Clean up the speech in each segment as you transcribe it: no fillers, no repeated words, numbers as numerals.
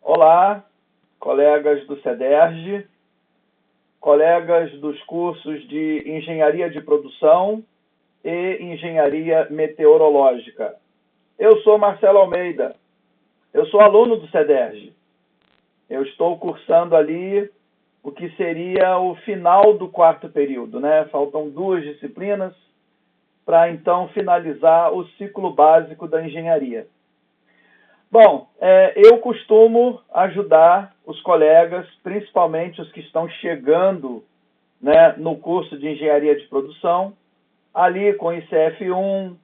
Olá, colegas do CEDERJ, colegas dos cursos de Engenharia de Produção e Engenharia Meteorológica. Eu sou Marcelo Almeida, eu sou aluno do CEDERJ. Eu estou cursando ali o que seria o final do quarto período, né? Faltam 2 disciplinas para então finalizar o ciclo básico da engenharia. Bom, eu costumo ajudar os colegas, principalmente os que estão chegando, né, no curso de Engenharia de Produção, ali com ICF1,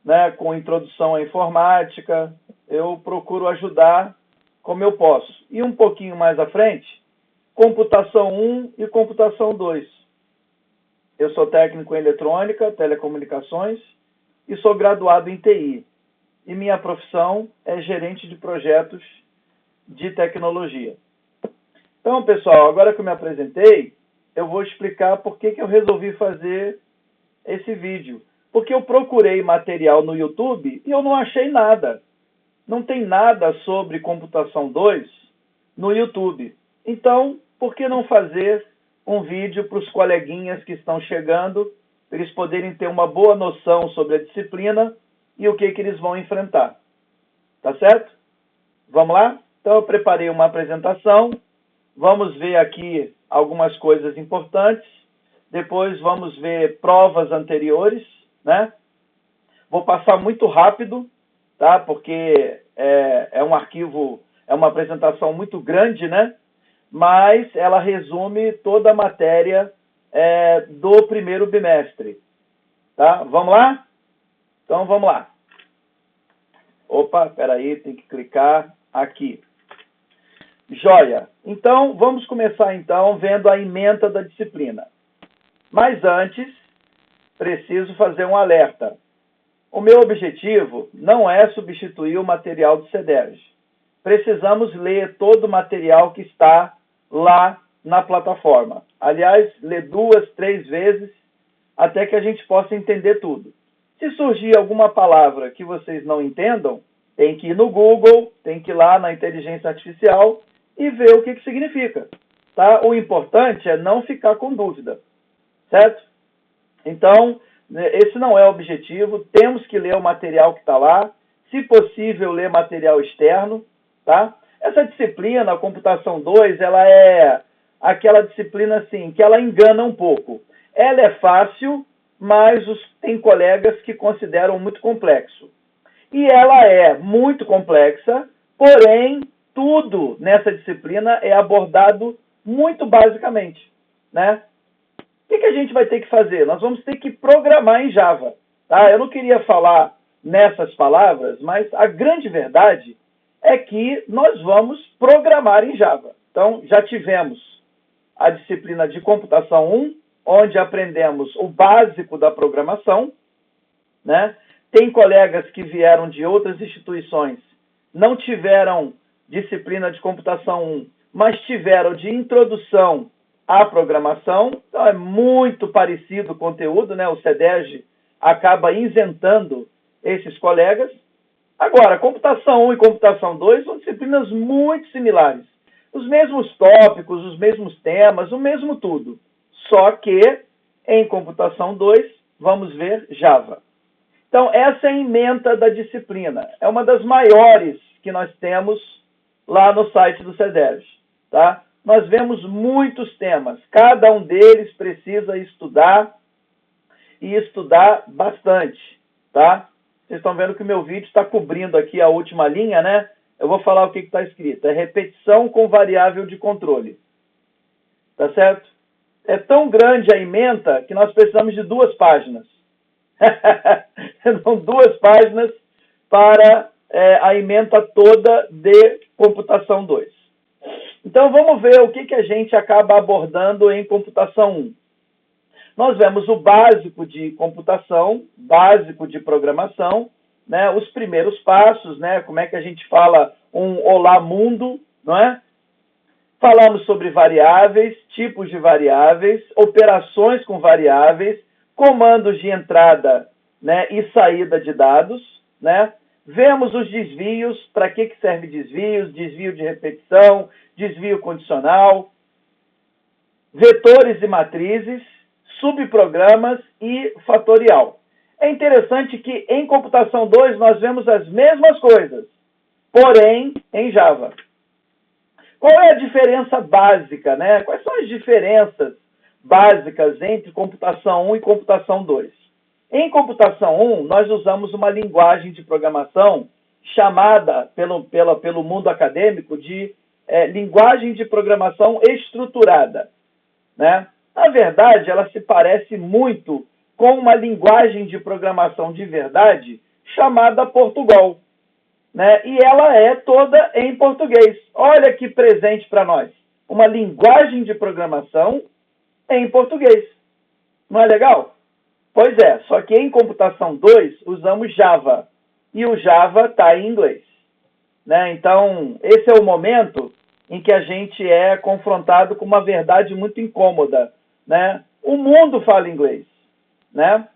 né, com Introdução à Informática, eu procuro ajudar como eu posso. E um pouquinho mais à frente, Computação 1 e Computação 2. Eu sou técnico em Eletrônica, Telecomunicações e sou graduado em TI. E minha profissão é gerente de projetos de tecnologia. Então, pessoal, agora que eu me apresentei, eu vou explicar por que eu resolvi fazer esse vídeo. Porque eu procurei material no YouTube e eu não achei nada. Não tem nada sobre computação 2 no YouTube. Então, por que não fazer um vídeo para os coleguinhas que estão chegando, para eles poderem ter uma boa noção sobre a disciplina e o que eles vão enfrentar. Tá certo? Vamos lá? Então eu preparei uma apresentação, vamos ver aqui algumas coisas importantes, depois vamos ver provas anteriores, né? Vou passar muito rápido, tá? Porque é um arquivo, é uma apresentação muito grande, né? Mas ela resume toda a matéria do primeiro bimestre. Tá? Vamos lá? Então, vamos lá. Opa, peraí, tem que clicar aqui. Joia. Então, vamos começar, então, vendo a ementa da disciplina. Mas antes, preciso fazer um alerta. O meu objetivo não é substituir o material do CEDERJ. Precisamos ler todo o material que está lá na plataforma. Aliás, ler 2, 3 vezes até que a gente possa entender tudo. Se surgir alguma palavra que vocês não entendam, tem que ir no Google, tem que ir lá na inteligência artificial e ver o que significa. Tá? O importante é não ficar com dúvida, certo? Então, esse não é o objetivo, temos que ler o material que está lá, se possível, ler material externo, tá? Essa disciplina, a Computação 2, ela é aquela disciplina assim, que ela engana um pouco. Ela é fácil, mas tem colegas que consideram muito complexo. E ela é muito complexa, porém, tudo nessa disciplina é abordado muito basicamente, né? O que a gente vai ter que fazer? Nós vamos ter que programar em Java. Tá? Eu não queria falar nessas palavras, mas a grande verdade é que nós vamos programar em Java. Então, já tivemos a disciplina de Computação 1, onde aprendemos o básico da programação, né? Tem colegas que vieram de outras instituições, não tiveram disciplina de Computação 1, mas tiveram de Introdução à Programação. Então, é muito parecido o conteúdo, né? O CEDERJ acaba isentando esses colegas. Agora, Computação 1 e Computação 2 são disciplinas muito similares. Os mesmos tópicos, os mesmos temas, o mesmo tudo. Só que, em Computação 2, vamos ver Java. Então, essa é a ementa da disciplina. É uma das maiores que nós temos lá no site do CEDERJ. Tá? Nós vemos muitos temas. Cada um deles precisa estudar e estudar bastante. Tá? Vocês estão vendo que o meu vídeo está cobrindo aqui a última linha, né? Eu vou falar o que está escrito. É repetição com variável de controle. Tá certo? É tão grande a ementa que nós precisamos de 2 páginas. São 2 páginas para a ementa toda de Computação 2. Então, vamos ver o que a gente acaba abordando em Computação 1. Nós vemos o básico de computação, básico de programação, né? Os primeiros passos, né? Como é que a gente fala um olá mundo, não é? Falamos sobre variáveis, tipos de variáveis, operações com variáveis, comandos de entrada, né, e saída de dados, né? Vemos os desvios, para que serve desvios, desvio de repetição, desvio condicional, vetores e matrizes, subprogramas e fatorial. É interessante que em computação 2 nós vemos as mesmas coisas, porém em Java. Qual é a diferença básica, né? Quais são as diferenças básicas entre computação 1 e computação 2? Em computação 1, nós usamos uma linguagem de programação chamada pelo mundo acadêmico de linguagem de programação estruturada, né? Na verdade, ela se parece muito com uma linguagem de programação de verdade chamada Portugal, né? E ela é toda em português. Olha que presente para nós. Uma linguagem de programação em português. Não é legal? Pois é, só que em computação 2 usamos Java. E o Java está em inglês, né? Então, esse é o momento em que a gente é confrontado com uma verdade muito incômoda, né? O mundo fala inglês, né?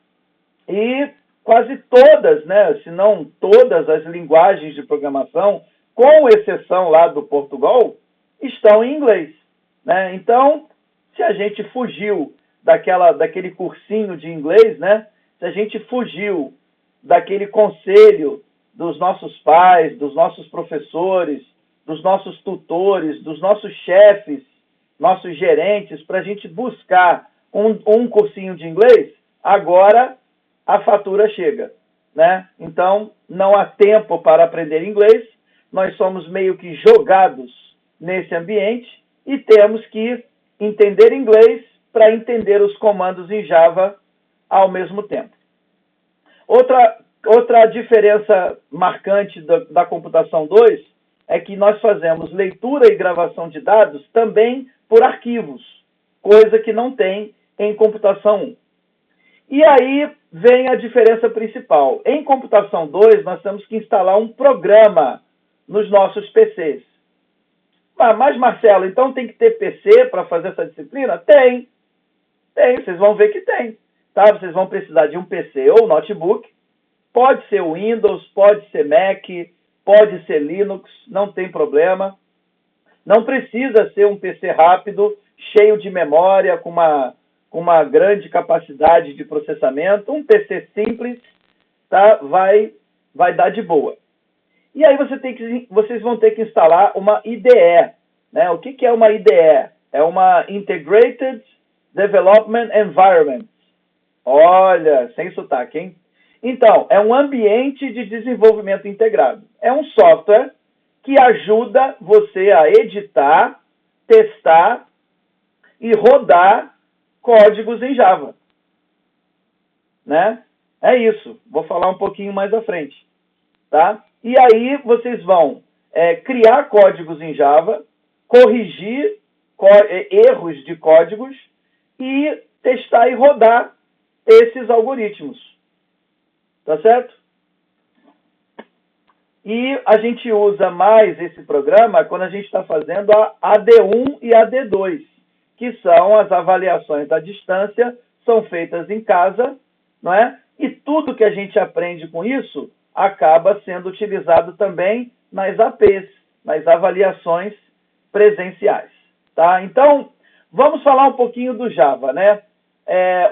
E quase todas, né, se não todas as linguagens de programação, com exceção lá do Portugal, estão em inglês, né? Então, se a gente fugiu daquele cursinho de inglês, né? Se a gente fugiu daquele conselho dos nossos pais, dos nossos professores, dos nossos tutores, dos nossos chefes, nossos gerentes, para a gente buscar um cursinho de inglês, agora a fatura chega, né? Então, não há tempo para aprender inglês, nós somos meio que jogados nesse ambiente e temos que entender inglês para entender os comandos em Java ao mesmo tempo. Outra diferença marcante da computação 2 é que nós fazemos leitura e gravação de dados também por arquivos, coisa que não tem em computação 1. E aí vem a diferença principal. Em computação 2, nós temos que instalar um programa nos nossos PCs. Mas, Marcelo, então tem que ter PC para fazer essa disciplina? Tem, vocês vão ver que tem. Tá? Vocês vão precisar de um PC ou notebook. Pode ser Windows, pode ser Mac, pode ser Linux, não tem problema. Não precisa ser um PC rápido, cheio de memória, com uma grande capacidade de processamento. Um PC simples, tá? vai dar de boa. E aí vocês vão ter que instalar uma IDE. Né? O que é uma IDE? É uma Integrated Development Environment. Olha, sem sotaque, hein? Então, é um ambiente de desenvolvimento integrado. É um software que ajuda você a editar, testar e rodar códigos em Java. Né? É isso. Vou falar um pouquinho mais à frente. Tá? E aí vocês vão criar códigos em Java, corrigir erros de códigos e testar e rodar esses algoritmos. Tá certo? E a gente usa mais esse programa quando a gente está fazendo a AD1 e AD2, que são as avaliações à distância, são feitas em casa, não é? E tudo que a gente aprende com isso acaba sendo utilizado também nas APs, nas avaliações presenciais. Tá? Então, vamos falar um pouquinho do Java, né?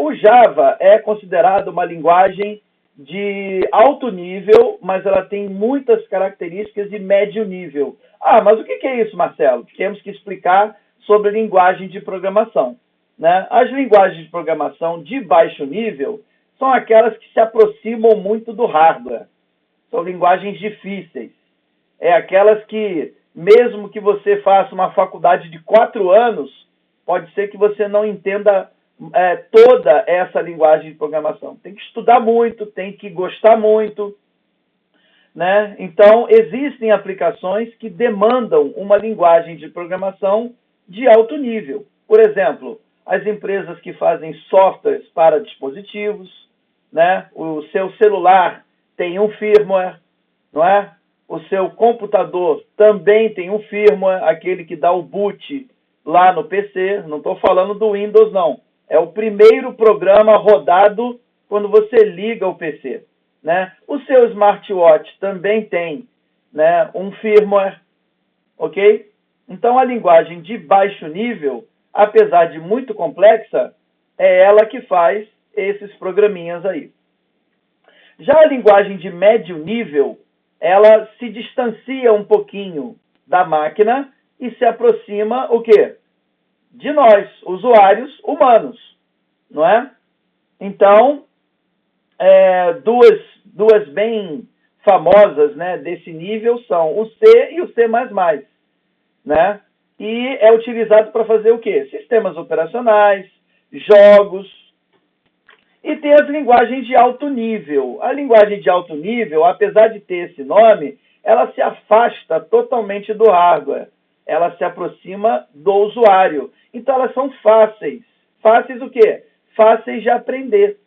O Java é considerado uma linguagem de alto nível, mas ela tem muitas características de médio nível. Mas o que é isso, Marcelo? Temos que explicar sobre linguagem de programação. Né? As linguagens de programação de baixo nível são aquelas que se aproximam muito do hardware. São linguagens difíceis. É aquelas que, mesmo que você faça uma faculdade de 4 anos, pode ser que você não entenda toda essa linguagem de programação. Tem que estudar muito, tem que gostar muito. Né? Então, existem aplicações que demandam uma linguagem de programação de alto nível. Por exemplo, as empresas que fazem softwares para dispositivos, né? O seu celular tem um firmware, não é? O seu computador também tem um firmware, aquele que dá o boot lá no PC. Não estou falando do Windows, não. É o primeiro programa rodado quando você liga o PC. né? O seu smartwatch também tem, né, um firmware, ok? Então, a linguagem de baixo nível, apesar de muito complexa, é ela que faz esses programinhas aí. Já a linguagem de médio nível, ela se distancia um pouquinho da máquina e se aproxima o quê? De nós, usuários humanos, não é? Então, duas bem famosas, né, desse nível são o C e o C++, né? E é utilizado para fazer o quê? Sistemas operacionais, jogos, e tem as linguagens de alto nível. A linguagem de alto nível, apesar de ter esse nome, ela se afasta totalmente do hardware. Ela se aproxima do usuário. Então, elas são fáceis. Fáceis o quê? Fáceis de aprender,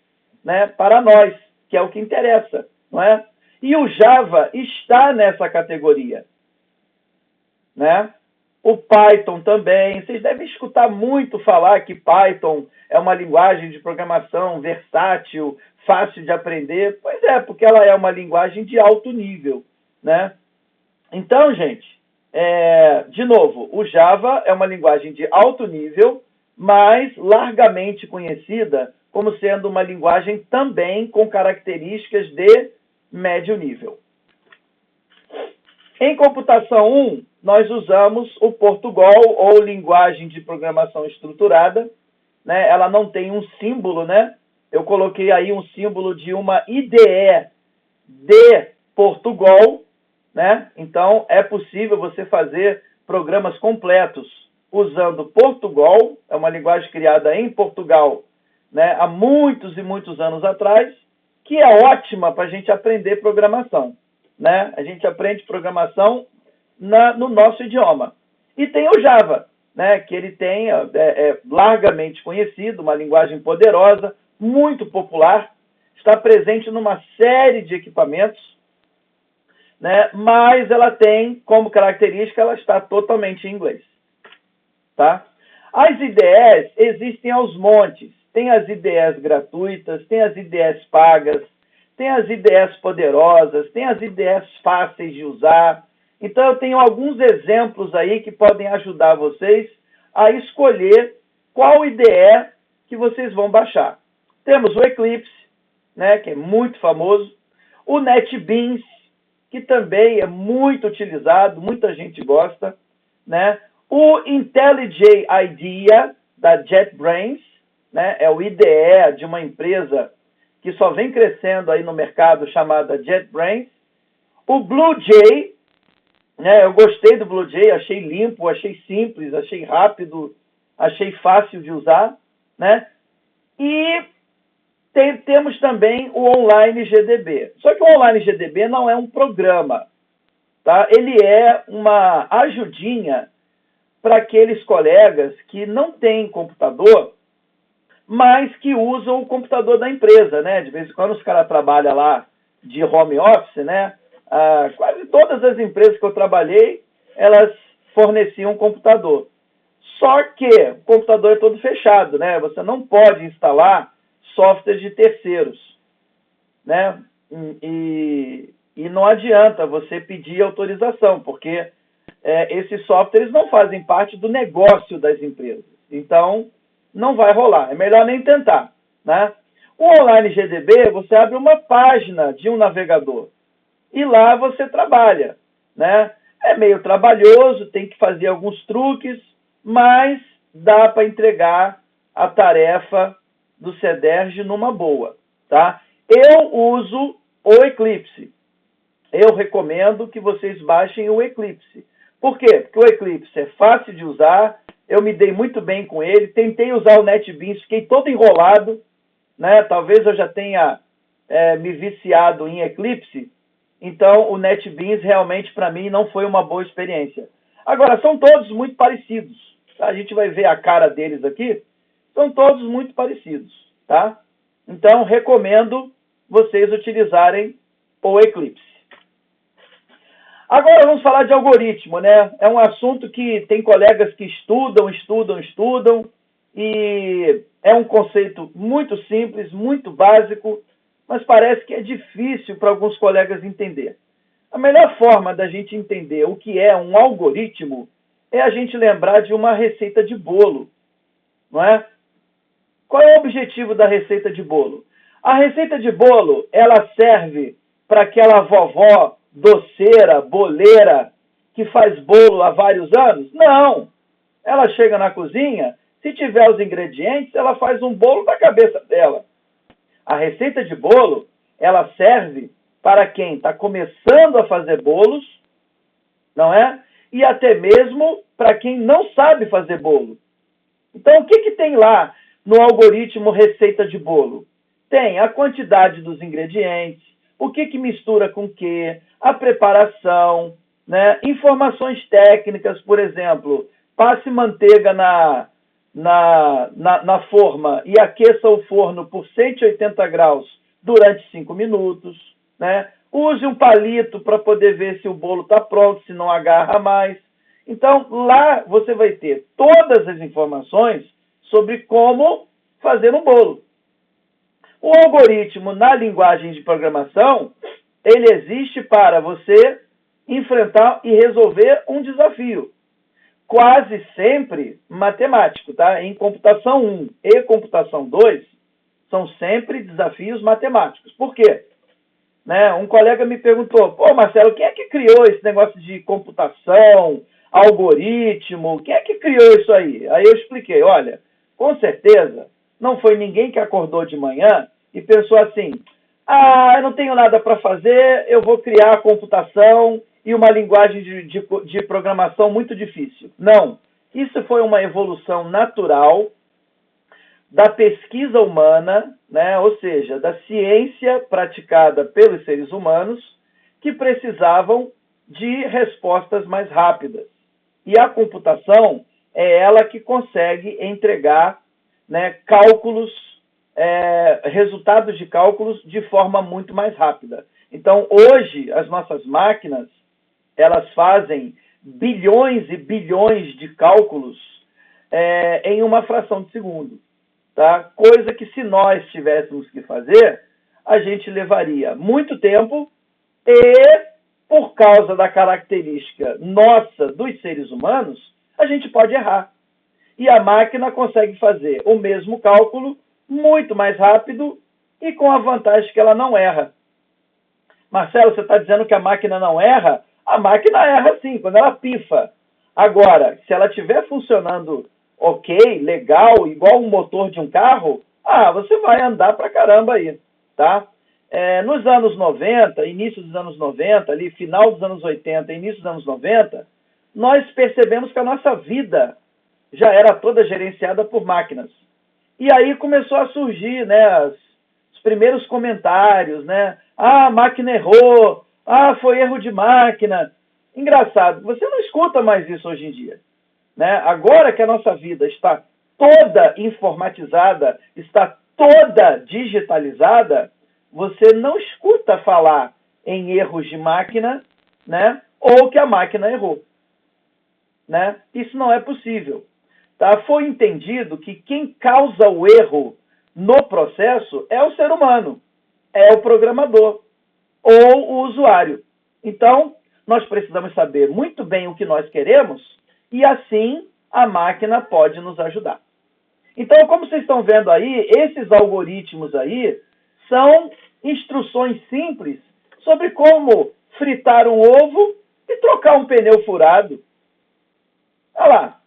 né? Para nós, que é o que interessa, não é? E o Java está nessa categoria, né? O Python também. Vocês devem escutar muito falar que Python é uma linguagem de programação versátil, fácil de aprender. Pois é, porque ela é uma linguagem de alto nível, né? Então, gente, de novo, o Java é uma linguagem de alto nível, mas largamente conhecida como sendo uma linguagem também com características de médio nível. Em computação 1, nós usamos o Portugal, ou linguagem de programação estruturada, né? Ela não tem um símbolo, né? Eu coloquei aí um símbolo de uma IDE de Portugal, né? Então, é possível você fazer programas completos usando Portugal, é uma linguagem criada em Portugal, né? Há muitos e muitos anos atrás, que é ótima para a gente aprender programação, né? A gente aprende programação no nosso idioma. E tem o Java, né? Que ele tem, largamente conhecido, uma linguagem poderosa, muito popular, está presente numa série de equipamentos, né? Mas ela tem como característica, ela está totalmente em inglês, tá? As IDEs existem aos montes. Tem as IDEs gratuitas, tem as IDEs pagas, tem as IDEs poderosas, tem as IDEs fáceis de usar. Então, eu tenho alguns exemplos aí que podem ajudar vocês a escolher qual IDE que vocês vão baixar. Temos o Eclipse, né, que é muito famoso, o NetBeans, que também é muito utilizado, muita gente gosta, né? O IntelliJ IDEA, da JetBrains, né? É o IDE de uma empresa que só vem crescendo aí no mercado, chamada JetBrains. O BlueJ, né? Eu gostei do BlueJ, achei limpo, achei simples, achei rápido, achei fácil de usar, né? E temos também o Online GDB. Só que o Online GDB não é um programa, tá? Ele é uma ajudinha para aqueles colegas que não têm computador, mas que usam o computador da empresa, né? De vez em quando os caras trabalham lá de home office, né? Quase todas as empresas que eu trabalhei, elas forneciam um computador. Só que o computador é todo fechado, né? Você não pode instalar softwares de terceiros, né? E não adianta você pedir autorização, porque esses softwares não fazem parte do negócio das empresas. Então, não vai rolar. É melhor nem tentar, né? O Online GDB, você abre uma página de um navegador e lá você trabalha, né? É meio trabalhoso, tem que fazer alguns truques, mas dá para entregar a tarefa do CEDERJ numa boa, tá? Eu uso o Eclipse. Eu recomendo que vocês baixem o Eclipse. Por quê? Porque o Eclipse é fácil de usar, eu me dei muito bem com ele, tentei usar o NetBeans, fiquei todo enrolado, né? Talvez eu já tenha me viciado em Eclipse, então o NetBeans realmente para mim não foi uma boa experiência. Agora, são todos muito parecidos, tá? A gente vai ver a cara deles aqui, são todos muito parecidos, tá? Então, recomendo vocês utilizarem o Eclipse. Agora vamos falar de algoritmo, né? É um assunto que tem colegas que estudam, e é um conceito muito simples, muito básico, mas parece que é difícil para alguns colegas entender. A melhor forma da gente entender o que é um algoritmo é a gente lembrar de uma receita de bolo, não é? Qual é o objetivo da receita de bolo? A receita de bolo, ela serve para aquela vovó doceira, boleira, que faz bolo há vários anos? Não! Ela chega na cozinha, se tiver os ingredientes, ela faz um bolo da cabeça dela. A receita de bolo, ela serve para quem está começando a fazer bolos, não é? E até mesmo para quem não sabe fazer bolo. Então, o que tem lá no algoritmo receita de bolo? Tem a quantidade dos ingredientes, o que mistura com o que, a preparação, né? Informações técnicas, por exemplo, passe manteiga na forma e aqueça o forno por 180 graus durante 5 minutos, né? Use um palito para poder ver se o bolo está pronto, se não agarra mais. Então, lá você vai ter todas as informações sobre como fazer um bolo. O algoritmo na linguagem de programação, ele existe para você enfrentar e resolver um desafio. Quase sempre matemático, tá? Em computação 1 e computação 2, são sempre desafios matemáticos. Por quê? Né? Um colega me perguntou, pô, Marcelo, quem é que criou esse negócio de computação, algoritmo? Quem é que criou isso aí? Aí eu expliquei, olha, com certeza, não foi ninguém que acordou de manhã e pensou assim, eu não tenho nada para fazer, eu vou criar a computação e uma linguagem de programação muito difícil. Não, isso foi uma evolução natural da pesquisa humana, né? Ou seja, da ciência praticada pelos seres humanos que precisavam de respostas mais rápidas. E a computação é ela que consegue entregar, né, cálculos, resultados de cálculos de forma muito mais rápida. Então, hoje, as nossas máquinas, elas fazem bilhões e bilhões de cálculos em uma fração de segundo. Tá? Coisa que, se nós tivéssemos que fazer, a gente levaria muito tempo e, por causa da característica nossa dos seres humanos, a gente pode errar. E a máquina consegue fazer o mesmo cálculo muito mais rápido e com a vantagem que ela não erra. Marcelo, você está dizendo que a máquina não erra? A máquina erra sim, quando ela pifa. Agora, se ela estiver funcionando ok, legal, igual um motor de um carro, você vai andar pra caramba aí, tá? Nos anos 90, início dos anos 90, ali, final dos anos 80, início dos anos 90, nós percebemos que a nossa vida já era toda gerenciada por máquinas. E aí começou a surgir, né, os primeiros comentários, né? A máquina errou, foi erro de máquina. Engraçado, você não escuta mais isso hoje em dia. Né? Agora que a nossa vida está toda informatizada, está toda digitalizada, você não escuta falar em erros de máquina, né? Ou que a máquina errou. Né? Isso não é possível. Tá? Foi entendido que quem causa o erro no processo é o ser humano, é o programador ou o usuário. Então, nós precisamos saber muito bem o que nós queremos e assim a máquina pode nos ajudar. Então, como vocês estão vendo aí, esses algoritmos aí são instruções simples sobre como fritar um ovo e trocar um pneu furado. Olha lá,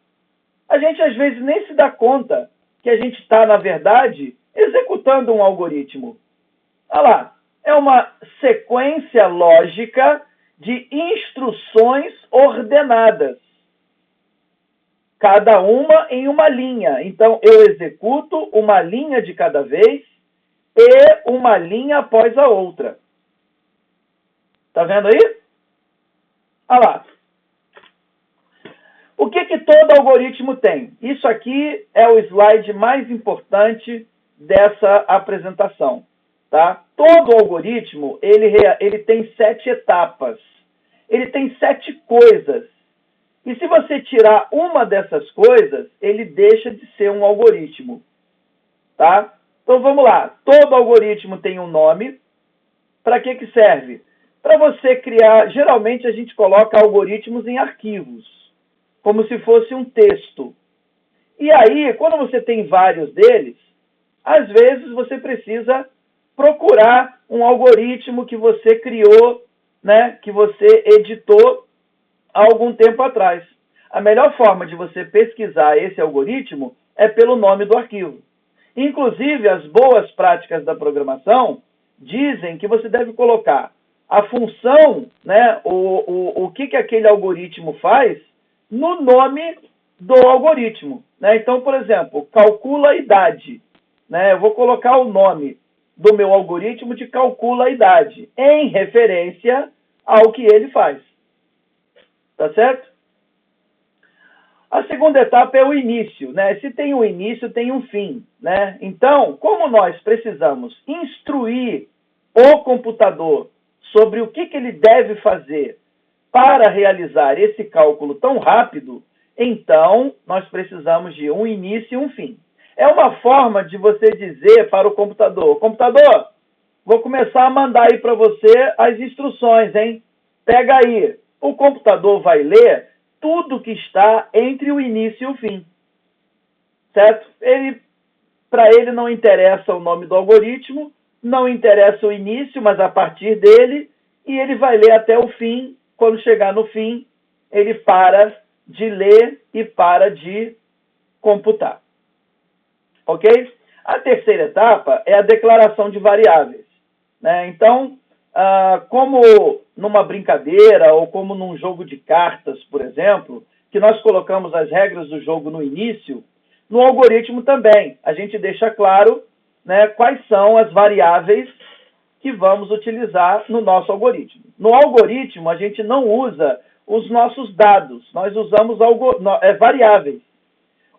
a gente às vezes nem se dá conta que a gente está, na verdade, executando um algoritmo. Olha lá, é uma sequência lógica de instruções ordenadas. Cada uma em uma linha. Então, eu executo uma linha de cada vez e uma linha após a outra. Tá vendo aí? Olha lá. O que todo algoritmo tem? Isso aqui é o slide mais importante dessa apresentação. Tá? Todo algoritmo, ele tem 7 etapas. Ele tem 7 coisas. E se você tirar uma dessas coisas, ele deixa de ser um algoritmo. Tá? Então vamos lá. Todo algoritmo tem um nome. para que serve? Para você criar, geralmente a gente coloca algoritmos em arquivos, como se fosse um texto. E aí, quando você tem vários deles, às vezes você precisa procurar um algoritmo que você criou, né, que você editou há algum tempo atrás. A melhor forma de você pesquisar esse algoritmo é pelo nome do arquivo. Inclusive, as boas práticas da programação dizem que você deve colocar a função, né, o que aquele algoritmo faz, no nome do algoritmo. Né? Então, por exemplo, calcula a idade. Né? Eu vou colocar o nome do meu algoritmo de calcula a idade, em referência ao que ele faz. Tá certo? A segunda etapa é o início, né? Se tem um início, tem um fim, né? Então, como nós precisamos instruir o computador sobre o que ele deve fazer para realizar esse cálculo tão rápido, então nós precisamos de um início e um fim. É uma forma de você dizer para o computador: computador, vou começar a mandar aí para você as instruções, hein? Pega aí. O computador vai ler tudo que está entre o início e o fim. Certo? Para ele não interessa o nome do algoritmo, não interessa o início, mas a partir dele, e ele vai ler até o fim. Quando chegar no fim, ele para de ler e para de computar. Ok? A terceira etapa é a declaração de variáveis. Né? Então, como numa brincadeira ou como num jogo de cartas, por exemplo, que nós colocamos as regras do jogo no início, no algoritmo também a gente deixa claro, né, quais são as variáveis que vamos utilizar no nosso algoritmo. No algoritmo, a gente não usa os nossos dados, nós usamos variáveis.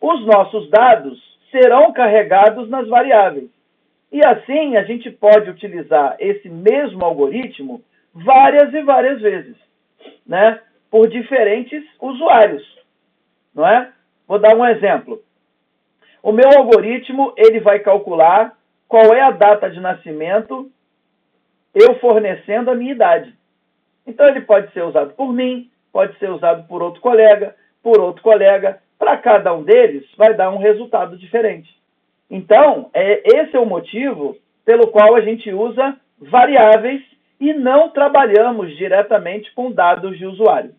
Os nossos dados serão carregados nas variáveis. E assim, a gente pode utilizar esse mesmo algoritmo várias e várias vezes, né? Por diferentes usuários, não é? Vou dar um exemplo. O meu algoritmo, ele vai calcular qual é a data de nascimento, eu fornecendo a minha idade. Então, ele pode ser usado por mim, pode ser usado por outro colega. Para cada um deles, vai dar um resultado diferente. Então, esse é o motivo pelo qual a gente usa variáveis e não trabalhamos diretamente com dados de usuário.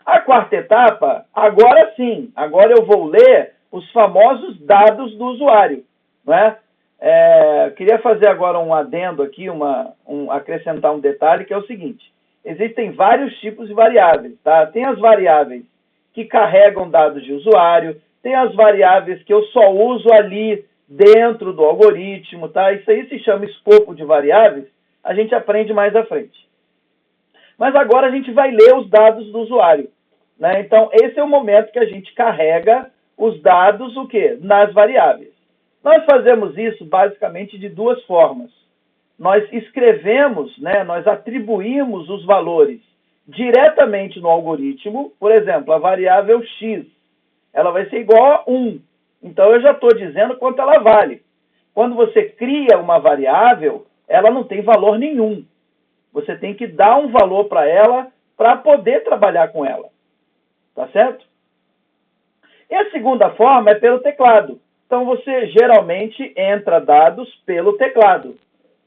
A quarta etapa, agora sim, agora eu vou ler os famosos dados do usuário. Não é? Queria fazer agora um adendo aqui, acrescentar um detalhe, que é o seguinte: existem vários tipos de variáveis. Tá? Tem as variáveis que carregam dados de usuário, tem as variáveis que eu só uso ali dentro do algoritmo, tá? Isso aí se chama escopo de variáveis, a gente aprende mais à frente. Mas agora a gente vai ler os dados do usuário, né? Então, esse é o momento que a gente carrega os dados, o quê? Nas variáveis. Nós fazemos isso basicamente de duas formas. Nós escrevemos, né? Nós atribuímos os valores diretamente no algoritmo. Por exemplo, a variável x, ela vai ser igual a 1. Então, eu já estou dizendo quanto ela vale. Quando você cria uma variável, ela não tem valor nenhum. Você tem que dar um valor para ela para poder trabalhar com ela. Tá certo? E a segunda forma é pelo teclado. Então, você geralmente entra dados pelo teclado,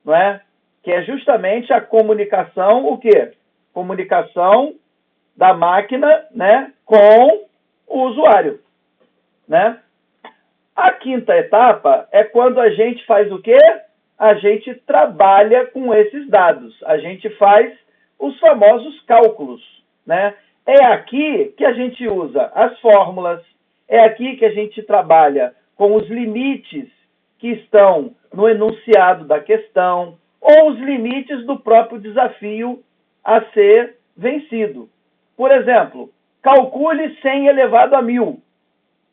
não é? Que é justamente a comunicação, o quê? Comunicação da máquina, né, com o usuário, né? A quinta etapa é quando a gente faz o quê? A gente trabalha com esses dados. A gente faz os famosos cálculos, né? É aqui que a gente usa as fórmulas, é aqui que a gente trabalha com os limites que estão no enunciado da questão ou os limites do próprio desafio a ser vencido. Por exemplo, calcule 100 elevado a 1000.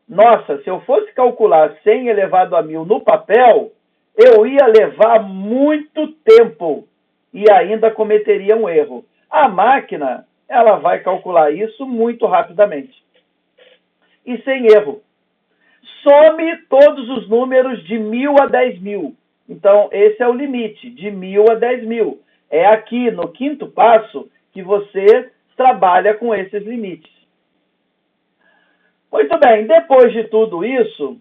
Nossa, se eu fosse calcular 100 elevado a 1000 no papel, eu ia levar muito tempo e ainda cometeria um erro. A máquina, ela vai calcular isso muito rapidamente e sem erro. Some todos os números de 1000 a 10.000. Então, esse é o limite, de 1.000 a 10.000. É aqui, no quinto passo, que você trabalha com esses limites. Muito bem, depois de tudo isso,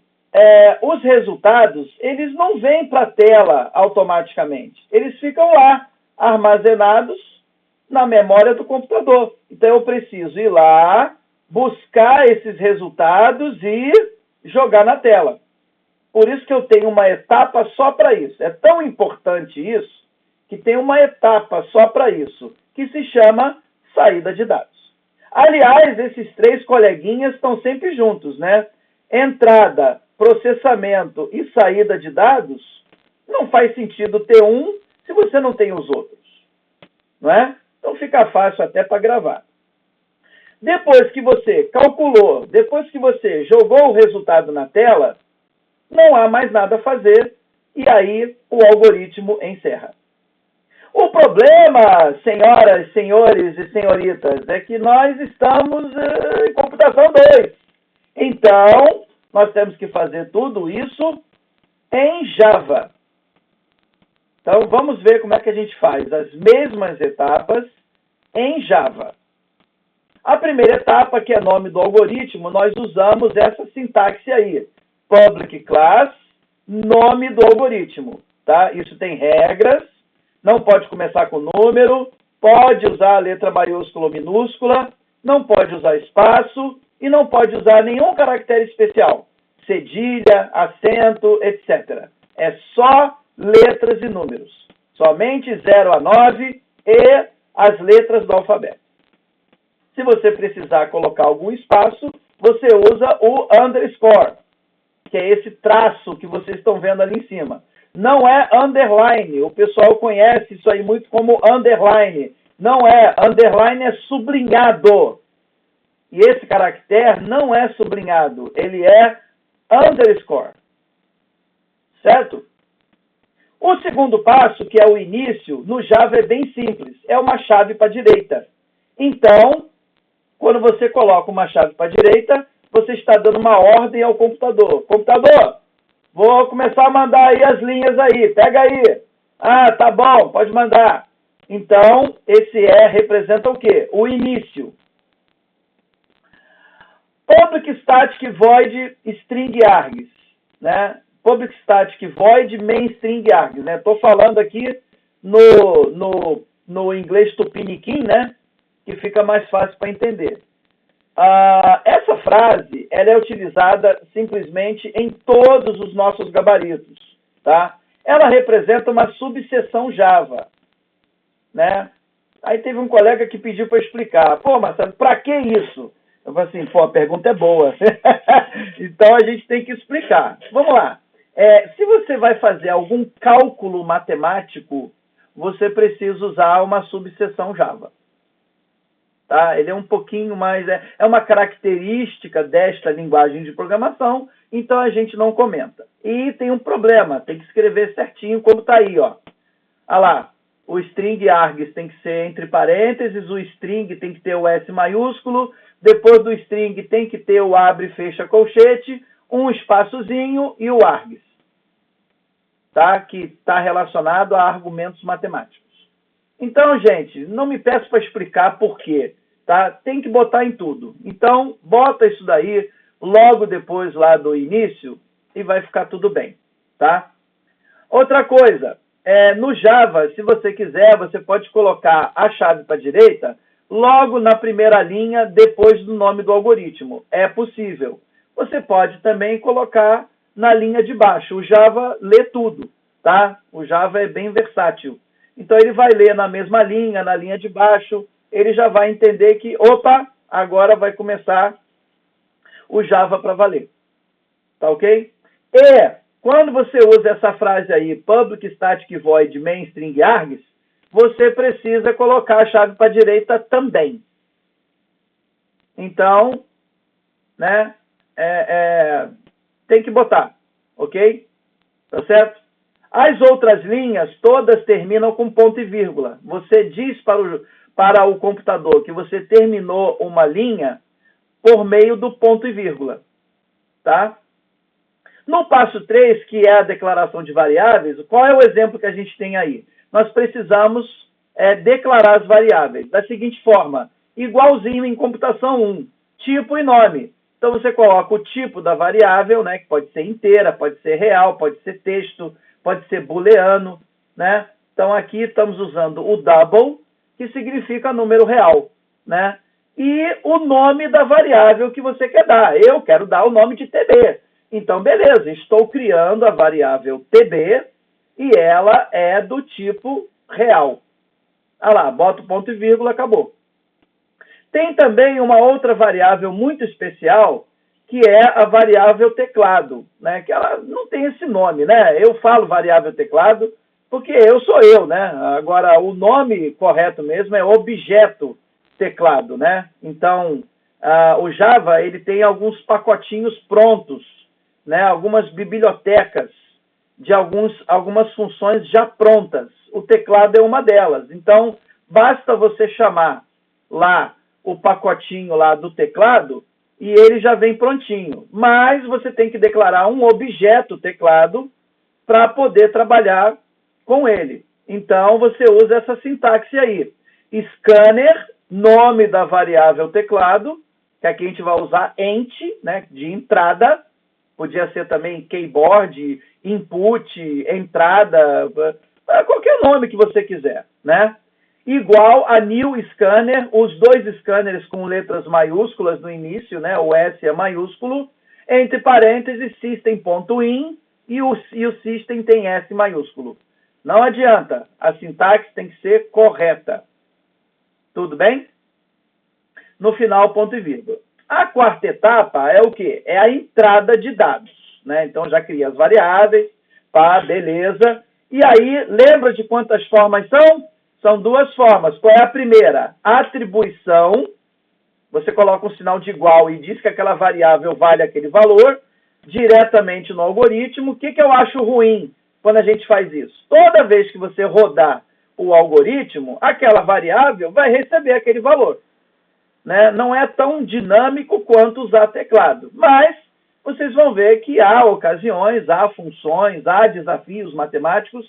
os resultados, eles não vêm para a tela automaticamente. Eles ficam lá, armazenados na memória do computador. Então, eu preciso ir lá, buscar esses resultados e jogar na tela. Por isso que eu tenho uma etapa só para isso. É tão importante isso que tem uma etapa só para isso, que se chama saída de dados. Aliás, esses três coleguinhas estão sempre juntos, né? Entrada, processamento e saída de dados, não faz sentido ter um se você não tem os outros, não é? Então fica fácil até para gravar. Depois que você calculou, depois que você jogou o resultado na tela, não há mais nada a fazer e aí o algoritmo encerra. O problema, senhoras, senhores e senhoritas, é que nós estamos em computação 2. Então, nós temos que fazer tudo isso em Java. Então, vamos ver como é que a gente faz as mesmas etapas em Java. A primeira etapa, que é nome do algoritmo, nós usamos essa sintaxe aí. Public class, nome do algoritmo. Tá? Isso tem regras, não pode começar com número, pode usar a letra maiúscula ou minúscula, não pode usar espaço e não pode usar nenhum caractere especial. Cedilha, acento, etc. É só letras e números. Somente 0 a 9 e as letras do alfabeto. Se você precisar colocar algum espaço, você usa o underscore, que é esse traço que vocês estão vendo ali em cima. Não é underline. O pessoal conhece isso aí muito como underline. Não é. Underline é sublinhado. E esse caractere não é sublinhado. Ele é underscore. Certo? O segundo passo, que é o início, no Java é bem simples. É uma chave para a direita. Então, quando você coloca uma chave para a direita, você está dando uma ordem ao computador. Computador, vou começar a mandar aí as linhas aí. Pega aí. Ah, tá bom, pode mandar. Então, esse representa o quê? O início. Public Static Void String Args, né? Public Static Void Main String Args, né? Estou falando aqui no inglês tupiniquim, né? Que fica mais fácil para entender. Essa frase ela é utilizada simplesmente em todos os nossos gabaritos, tá? Ela representa uma subseção Java, né? Aí teve um colega que pediu para explicar. Pô, Marcelo, para que isso? Eu falei assim, pô, a pergunta é boa. Então, a gente tem que explicar. Vamos lá. Se você vai fazer algum cálculo matemático, você precisa usar uma subseção Java. Tá? Ele é um pouquinho mais... É uma característica desta linguagem de programação, então a gente não comenta. E tem um problema, tem que escrever certinho como está aí, ó. Olha lá. O string args tem que ser entre parênteses, o string tem que ter o S maiúsculo, depois do string tem que ter o abre e fecha colchete, um espaçozinho e o args, tá? Que está relacionado a argumentos matemáticos. Então, gente, não me peço para explicar por quê, tá? Tem que botar em tudo. Então, bota isso daí logo depois lá do início e vai ficar tudo bem, tá? Outra coisa... no Java, se você quiser, você pode colocar a chave para a direita logo na primeira linha, depois do nome do algoritmo. É possível. Você pode também colocar na linha de baixo. O Java lê tudo, tá? O Java é bem versátil. Então, ele vai ler na mesma linha, na linha de baixo, ele já vai entender que, opa, agora vai começar o Java para valer. Tá ok? Quando você usa essa frase aí, Public Static Void Main String Args, você precisa colocar a chave para a direita também. Então, né, tem que botar, ok? Tá certo? As outras linhas, todas terminam com ponto e vírgula. Você diz para o computador que você terminou uma linha por meio do ponto e vírgula, tá? No passo 3, que é a declaração de variáveis, qual é o exemplo que a gente tem aí? Nós precisamos declarar as variáveis da seguinte forma, igualzinho em computação 1, tipo e nome. Então, você coloca o tipo da variável, né, que pode ser inteira, pode ser real, pode ser texto, pode ser booleano, né? Então, aqui estamos usando o double, que significa número real, né? E o nome da variável que você quer dar. Eu quero dar o nome de TB. Então, beleza, estou criando a variável TB e ela é do tipo real. Olha lá, bota o ponto e vírgula, acabou. Tem também uma outra variável muito especial, que é a variável teclado, né? Que ela não tem esse nome, né? Eu falo variável teclado porque eu sou eu, né? Agora, o nome correto mesmo é objeto teclado, né? Então, o Java, ele tem alguns pacotinhos prontos, né? Algumas bibliotecas de algumas funções já prontas. O teclado é uma delas. Então, basta você chamar lá o pacotinho lá do teclado e ele já vem prontinho. Mas você tem que declarar um objeto teclado para poder trabalhar com ele. Então, você usa essa sintaxe aí. Scanner, nome da variável teclado, que aqui a gente vai usar ent, né, de entrada, podia ser também keyboard, input, entrada, qualquer nome que você quiser, né? Igual a new scanner, os dois scanners com letras maiúsculas no início, né? O S é maiúsculo, entre parênteses, system.in e o system tem S maiúsculo. Não adianta, a sintaxe tem que ser correta. Tudo bem? No final, ponto e vírgula. A quarta etapa é o quê? É a entrada de dados, né? Então, já cria as variáveis, pá, beleza. E aí, lembra de quantas formas são? São duas formas. Qual é a primeira? Atribuição. Você coloca um sinal de igual e diz que aquela variável vale aquele valor diretamente no algoritmo. O que eu acho ruim quando a gente faz isso? Toda vez que você rodar o algoritmo, aquela variável vai receber aquele valor, né? Não é tão dinâmico quanto usar teclado, mas vocês vão ver que há ocasiões, há funções, há desafios matemáticos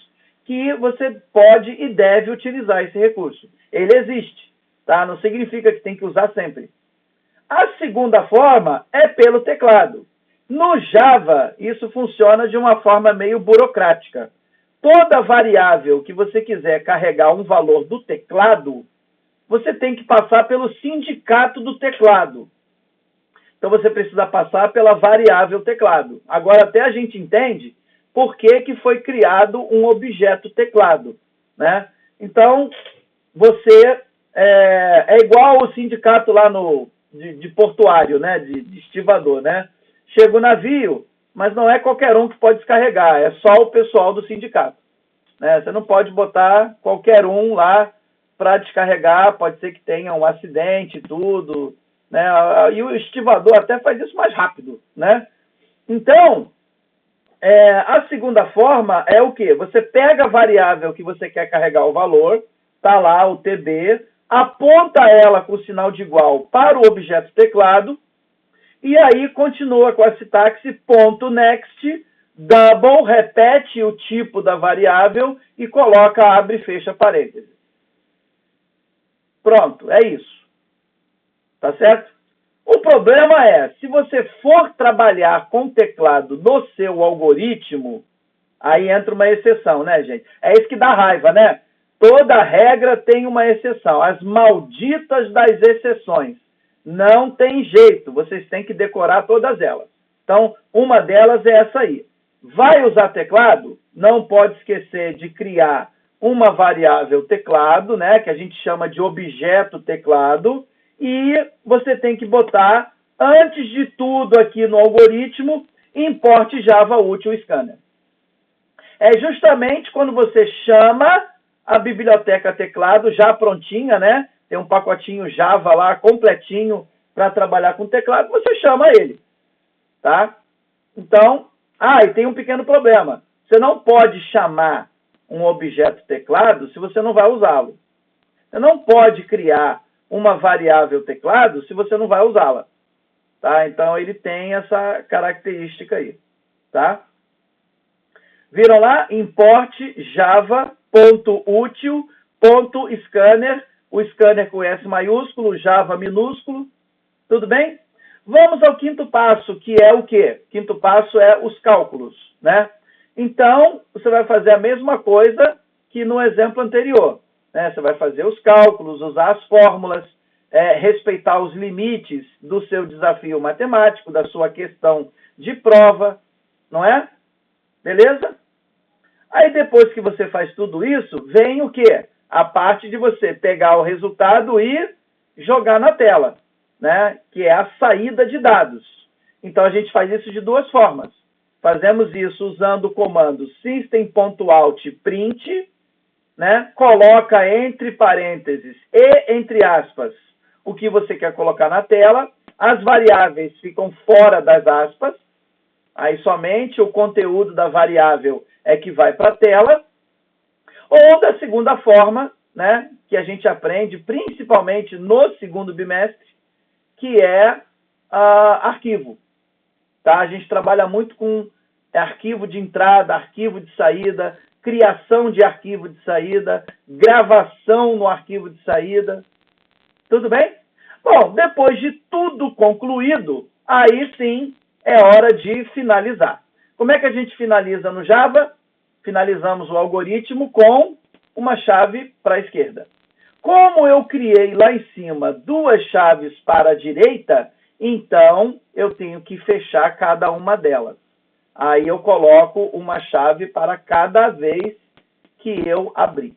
que você pode e deve utilizar esse recurso. Ele existe, tá? Não significa que tem que usar sempre. A segunda forma é pelo teclado. No Java, isso funciona de uma forma meio burocrática. Toda variável que você quiser carregar um valor do teclado, você tem que passar pelo sindicato do teclado. Então, você precisa passar pela variável teclado. Agora, até a gente entende por que foi criado um objeto teclado, né? Então, você é igual o sindicato lá de portuário, né? De estivador, né? Chega o navio, mas não é qualquer um que pode descarregar, é só o pessoal do sindicato, né? Você não pode botar qualquer um lá para descarregar, pode ser que tenha um acidente, tudo, né? E o estivador até faz isso mais rápido, né? Então, a segunda forma é o quê? Você pega a variável que você quer carregar o valor, tá lá o TB, aponta ela com o sinal de igual para o objeto teclado, e aí continua com a sintaxe .next, double, repete o tipo da variável e coloca, abre e fecha parênteses. Pronto, é isso. Tá certo? O problema é, se você for trabalhar com teclado no seu algoritmo, aí entra uma exceção, né, gente? É isso que dá raiva, né? Toda regra tem uma exceção. As malditas das exceções. Não tem jeito, vocês têm que decorar todas elas. Então, uma delas é essa aí. Vai usar teclado? Não pode esquecer de criar uma variável teclado, né, que a gente chama de objeto teclado, e você tem que botar, antes de tudo aqui no algoritmo, import Java Util Scanner. É justamente quando você chama a biblioteca teclado já prontinha, né? Tem um pacotinho Java lá completinho para trabalhar com teclado, você chama ele, tá? Então, e tem um pequeno problema. Você não pode chamar um objeto teclado se você não vai usá-lo. Você não pode criar uma variável teclado se você não vai usá-la, tá? Então, ele tem essa característica aí, tá? Viram lá? Import java.util.scanner, o scanner com S maiúsculo, Java minúsculo, tudo bem? Vamos ao quinto passo, que é o quê? O quinto passo é os cálculos, né? Então, você vai fazer a mesma coisa que no exemplo anterior, né? Você vai fazer os cálculos, usar as fórmulas, respeitar os limites do seu desafio matemático, da sua questão de prova, não é? Beleza? Aí, depois que você faz tudo isso, vem o quê? A parte de você pegar o resultado e jogar na tela, né? Que é a saída de dados. Então, a gente faz isso de duas formas. Fazemos isso usando o comando system.out.print, né? Coloca entre parênteses e entre aspas o que você quer colocar na tela. As variáveis ficam fora das aspas. Aí somente o conteúdo da variável é que vai para a tela. Ou da segunda forma, né, que a gente aprende principalmente no segundo bimestre, que é arquivo. Tá? A gente trabalha muito com arquivo de entrada, arquivo de saída, criação de arquivo de saída, gravação no arquivo de saída. Tudo bem? Bom, depois de tudo concluído, aí sim é hora de finalizar. Como é que a gente finaliza no Java? Finalizamos o algoritmo com uma chave para a esquerda. Como eu criei lá em cima duas chaves para a direita, então eu tenho que fechar cada uma delas. Aí eu coloco uma chave para cada vez que eu abrir.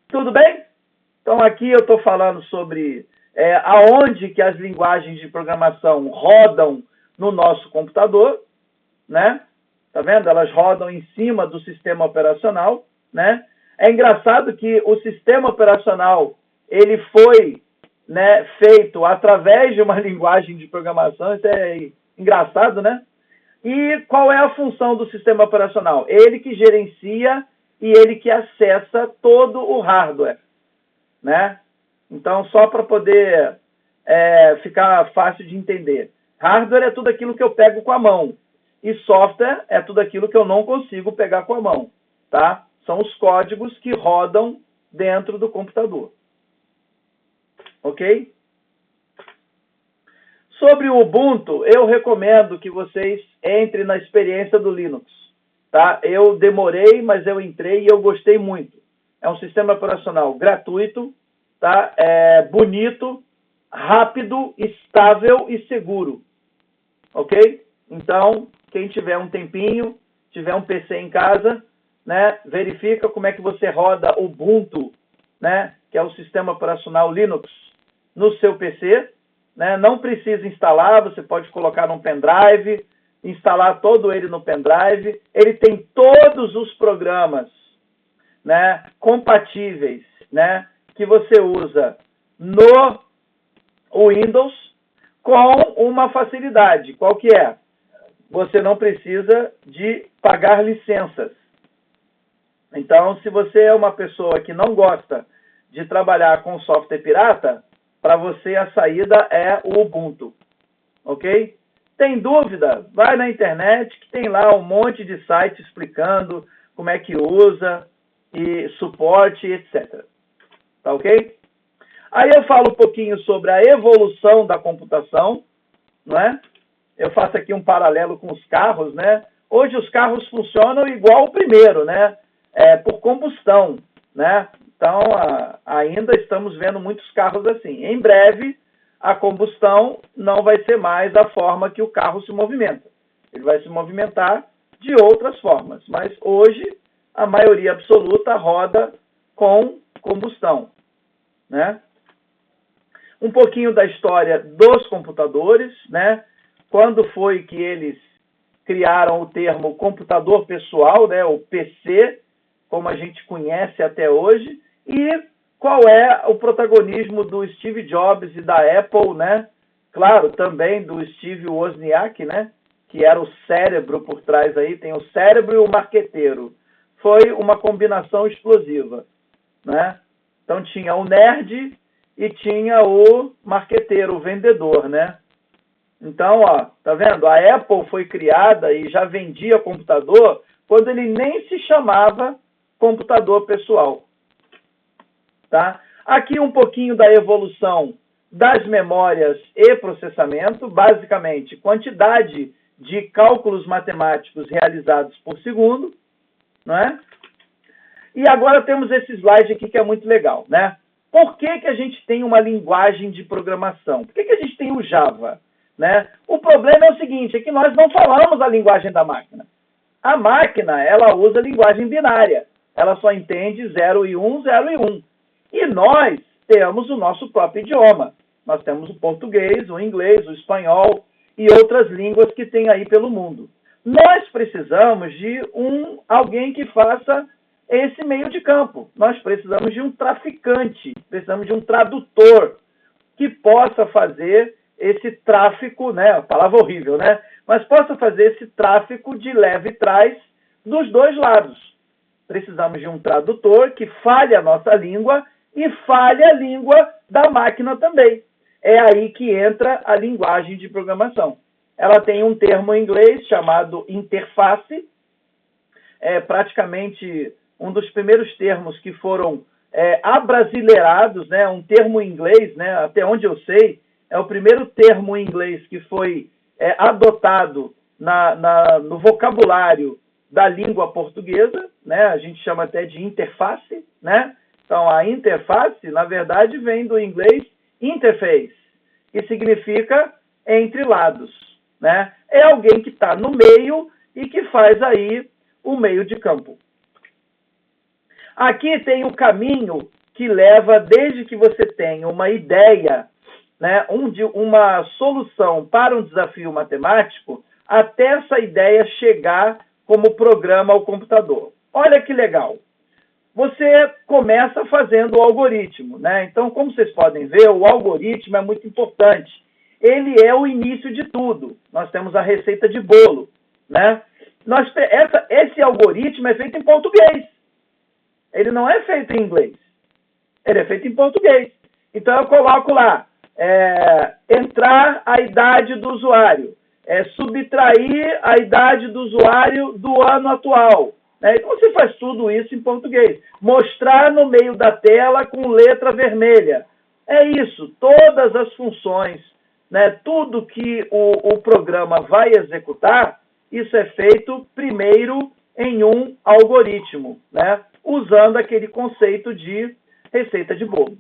Tudo bem? Então aqui eu estou falando sobre aonde que as linguagens de programação rodam no nosso computador, né? Tá vendo? Elas rodam em cima do sistema operacional, né? É engraçado que o sistema operacional ele foi, né, feito através de uma linguagem de programação. Isso é engraçado, né? E qual é a função do sistema operacional? Ele que gerencia e ele que acessa todo o hardware, né? Então, só para poder ficar fácil de entender. Hardware é tudo aquilo que eu pego com a mão. E software é tudo aquilo que eu não consigo pegar com a mão, tá? São os códigos que rodam dentro do computador. Ok? Sobre o Ubuntu, eu recomendo que vocês entrem na experiência do Linux, tá? Eu demorei, mas eu entrei e eu gostei muito. É um sistema operacional gratuito, tá? É bonito, rápido, estável e seguro. Ok? Então, quem tiver um tempinho, tiver um PC em casa, né, verifica como é que você roda o Ubuntu, né, que é o sistema operacional Linux, no seu PC. Né? Não precisa instalar, você pode colocar num pendrive, instalar todo ele no pendrive. Ele tem todos os programas, né, compatíveis, né, que você usa no Windows, com uma facilidade. Qual que é? Você não precisa de pagar licenças. Então, se você é uma pessoa que não gosta de trabalhar com software pirata, para você a saída é o Ubuntu. Ok? Tem dúvida? Vai na internet, que tem lá um monte de site explicando como é que usa, e suporte, etc. Tá ok? Aí eu falo um pouquinho sobre a evolução da computação, não é? Eu faço aqui um paralelo com os carros, né? Hoje os carros funcionam igual o primeiro, né? Por combustão, né? Então, ainda estamos vendo muitos carros assim. Em breve, a combustão não vai ser mais a forma que o carro se movimenta. Ele vai se movimentar de outras formas. Mas hoje, a maioria absoluta roda com combustão, né? Um pouquinho da história dos computadores, né? Quando foi que eles criaram o termo computador pessoal, né? O PC, como a gente conhece até hoje, e qual é o protagonismo do Steve Jobs e da Apple, né? Claro, também do Steve Wozniak, né? Que era o cérebro por trás aí, tem o cérebro e o marqueteiro. Foi uma combinação explosiva, né? Então tinha o nerd e tinha o marqueteiro, o vendedor, né? Então, ó, tá vendo? A Apple foi criada e já vendia computador quando ele nem se chamava computador pessoal, tá? Aqui um pouquinho da evolução das memórias e processamento, basicamente quantidade de cálculos matemáticos realizados por segundo, não é? E agora temos esse slide aqui que é muito legal, né? Por que a gente tem uma linguagem de programação? Por que a gente tem o Java? Né? O problema é o seguinte, é que nós não falamos a linguagem da máquina. A máquina, ela usa a linguagem binária. Ela só entende 0 e 1, 0 e 1. E nós temos o nosso próprio idioma. Nós temos o português, o inglês, o espanhol e outras línguas que tem aí pelo mundo. Nós precisamos de alguém que faça esse meio de campo. Nós precisamos de um traficante, precisamos de um tradutor que possa fazer esse tráfico, né? Palavra horrível, né? Mas possa fazer esse tráfico de leve trás dos dois lados. Precisamos de um tradutor que fale a nossa língua e fale a língua da máquina também. É aí que entra a linguagem de programação. Ela tem um termo em inglês chamado interface. É praticamente um dos primeiros termos que foram abrasileirados, né? Um termo em inglês, né? Até onde eu sei, é o primeiro termo em inglês que foi adotado no vocabulário da língua portuguesa, né? A gente chama até de interface, né? Então, a interface, na verdade, vem do inglês interface, que significa entre lados, né? É alguém que está no meio e que faz aí o meio de campo. Aqui tem o caminho que leva desde que você tenha uma ideia, né, uma solução para um desafio matemático, até essa ideia chegar como programa ao computador. Olha que legal. Você começa fazendo o algoritmo, né? Então, como vocês podem ver, o algoritmo é muito importante. Ele é o início de tudo. Nós temos a receita de bolo, né? Esse algoritmo é feito em português. Ele não é feito em inglês. Ele é feito em português. Então, eu coloco lá, entrar a idade do usuário, subtrair a idade do usuário do ano atual. Né? Então, você faz tudo isso em português. Mostrar no meio da tela com letra vermelha. É isso. Todas as funções, né? Tudo que o programa vai executar, isso é feito primeiro em um algoritmo, né? Usando aquele conceito de receita de bolo.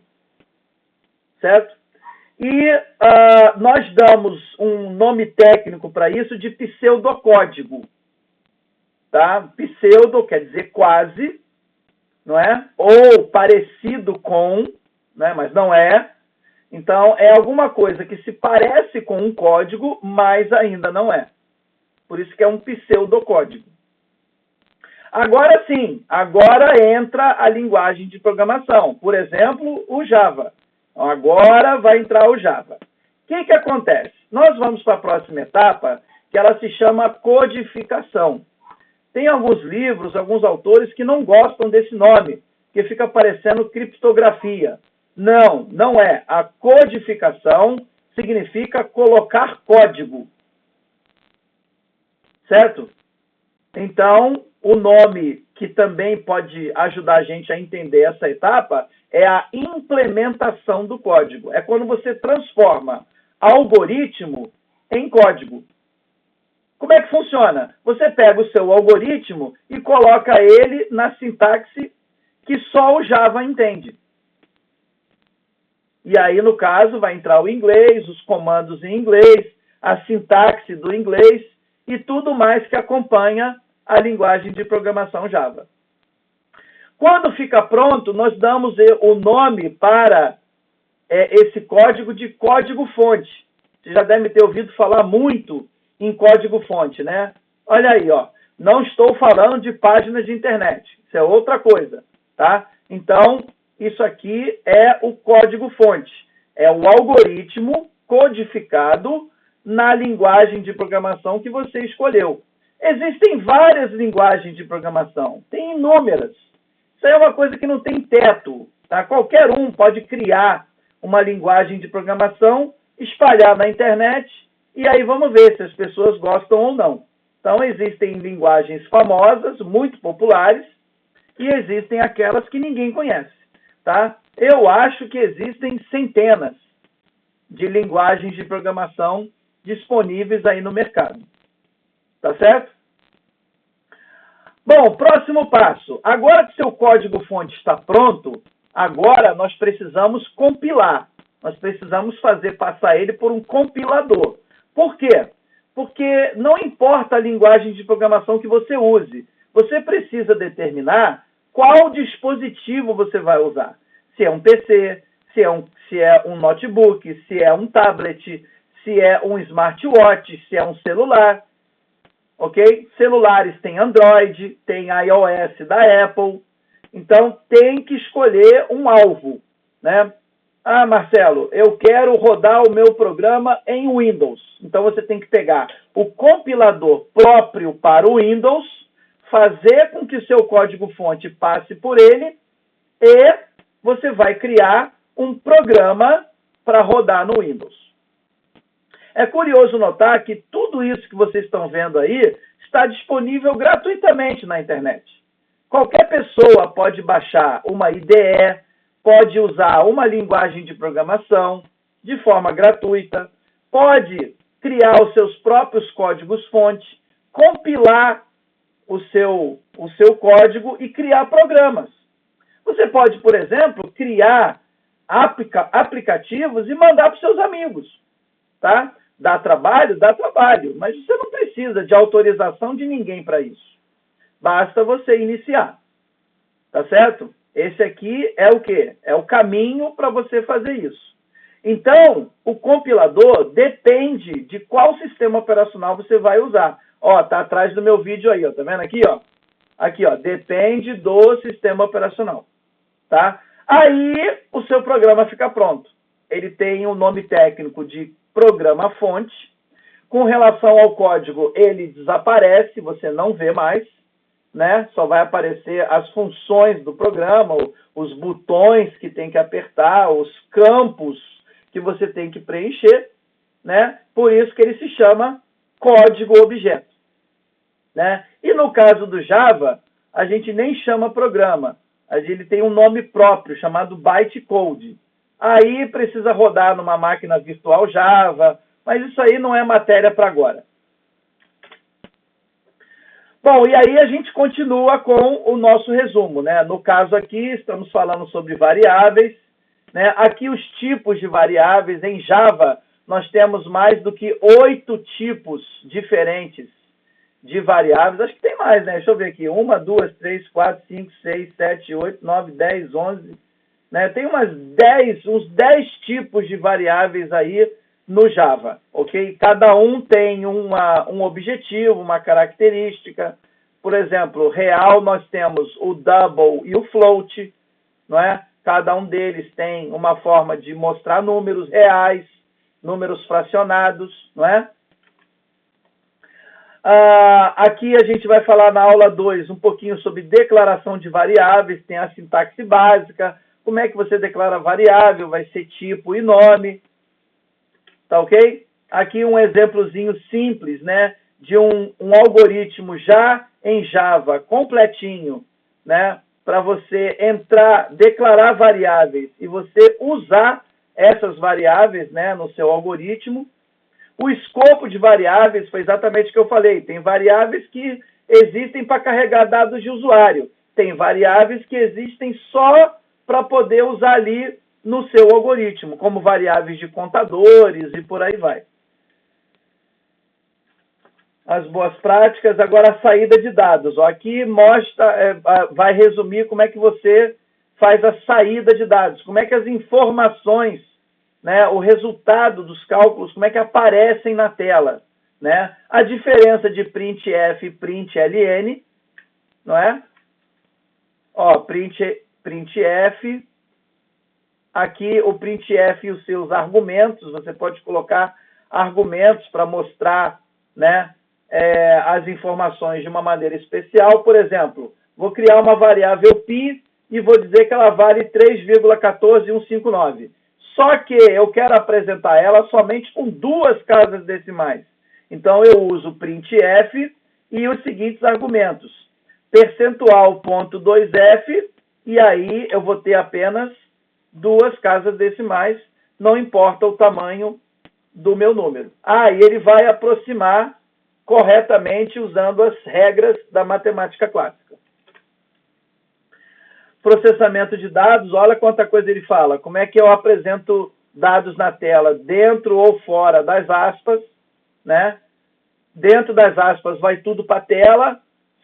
Certo? E nós damos um nome técnico para isso de pseudocódigo. Tá? Pseudo quer dizer quase, não é? Ou parecido com, né? Mas não é. Então, é alguma coisa que se parece com um código, mas ainda não é. Por isso que é um pseudocódigo. Agora sim, agora entra a linguagem de programação. Por exemplo, o Java. Então, agora vai entrar o Java. O que acontece? Nós vamos para a próxima etapa, que ela se chama codificação. Tem alguns livros, alguns autores que não gostam desse nome, que fica parecendo criptografia. Não, não é. A codificação significa colocar código. Certo? Então, o nome que também pode ajudar a gente a entender essa etapa é a implementação do código. É quando você transforma algoritmo em código. Como é que funciona? Você pega o seu algoritmo e coloca ele na sintaxe que só o Java entende. E aí, no caso, vai entrar o inglês, os comandos em inglês, a sintaxe do inglês e tudo mais que acompanha a linguagem de programação Java. Quando fica pronto, nós damos o nome para esse código de código-fonte. Você já deve ter ouvido falar muito em código-fonte, né? Olha aí, ó. Não estou falando de páginas de internet. Isso é outra coisa, tá? Então, isso aqui é o código-fonte. É o algoritmo codificado na linguagem de programação que você escolheu. Existem várias linguagens de programação. Tem inúmeras. Isso aí é uma coisa que não tem teto, tá? Qualquer um pode criar uma linguagem de programação, espalhar na internet e aí vamos ver se as pessoas gostam ou não. Então, existem linguagens famosas, muito populares, e existem aquelas que ninguém conhece, tá? Eu acho que existem centenas de linguagens de programação disponíveis aí no mercado, tá certo? Bom, próximo passo. Agora que seu código-fonte está pronto, agora nós precisamos compilar. Nós precisamos fazer passar ele por um compilador. Por quê? Porque não importa a linguagem de programação que você use, você precisa determinar qual dispositivo você vai usar. Se é um PC, se é um notebook, se é um tablet, se é um smartwatch, se é um celular. Ok? Celulares tem Android, tem iOS da Apple. Então, tem que escolher um alvo, né? Ah, Marcelo, eu quero rodar o meu programa em Windows. Então, você tem que pegar o compilador próprio para o Windows, fazer com que o seu código-fonte passe por ele e você vai criar um programa para rodar no Windows. É curioso notar que tudo isso que vocês estão vendo aí está disponível gratuitamente na internet. Qualquer pessoa pode baixar uma IDE, pode usar uma linguagem de programação de forma gratuita, pode criar os seus próprios códigos-fonte, compilar o seu código e criar programas. Você pode, por exemplo, criar aplicativos e mandar para os seus amigos, tá? Dá trabalho, mas você não precisa de autorização de ninguém para isso. Basta você iniciar, tá certo? Esse aqui é o quê? É o caminho para você fazer isso. Então, o compilador depende de qual sistema operacional você vai usar. Ó, tá atrás do meu vídeo aí, ó, tá vendo aqui, ó? Aqui, ó, depende do sistema operacional, tá? Aí, o seu programa fica pronto. Ele tem o nome técnico de programa-fonte. Com relação ao código, ele desaparece, você não vê mais, né? Só vai aparecer as funções do programa, os botões que tem que apertar, os campos que você tem que preencher, né? Por isso que ele se chama código-objeto, né? E no caso do Java, a gente nem chama programa, ele tem um nome próprio, chamado bytecode. Aí precisa rodar numa máquina virtual Java, mas isso aí não é matéria para agora. Bom, e aí a gente continua com o nosso resumo, né? No caso aqui, estamos falando sobre variáveis, né? Aqui os tipos de variáveis. Em Java, nós temos mais do que 8 tipos diferentes de variáveis. Acho que tem mais, né? Deixa eu ver aqui. 1, 2, 3, 4, 5, 6, 7, 8, 9, 10, 11... Né? Tem uns 10 tipos de variáveis aí no Java, ok? Cada um tem um objetivo, uma característica. Por exemplo, real nós temos o double e o float, não é? Cada um deles tem uma forma de mostrar números reais, números fracionados, não é? Aqui a gente vai falar na aula 2 um pouquinho sobre declaração de variáveis, tem a sintaxe básica. Como é que você declara variável? Vai ser tipo e nome. Tá ok? Aqui um exemplozinho simples, né? De um algoritmo já em Java, completinho, né? Para você declarar variáveis e você usar essas variáveis, né? No seu algoritmo. O escopo de variáveis foi exatamente o que eu falei. Tem variáveis que existem para carregar dados de usuário. Tem variáveis que existem só para poder usar ali no seu algoritmo, como variáveis de contadores e por aí vai. As boas práticas, agora a saída de dados. Ó, aqui mostra, vai resumir como é que você faz a saída de dados, como é que as informações, né, o resultado dos cálculos, como é que aparecem na tela, né? A diferença de printf e println, não é? Ó, printf, aqui o printf e os seus argumentos, você pode colocar argumentos para mostrar, né, as informações de uma maneira especial. Por exemplo, vou criar uma variável π e vou dizer que ela vale 3,14159. Só que eu quero apresentar ela somente com 2 casas decimais. Então, eu uso printf e os seguintes argumentos. Percentual.2f, e aí eu vou ter apenas 2 casas decimais, não importa o tamanho do meu número. E ele vai aproximar corretamente usando as regras da matemática clássica. Processamento de dados, olha quanta coisa ele fala. Como é que eu apresento dados na tela, dentro ou fora das aspas, né? Dentro das aspas vai tudo para a tela,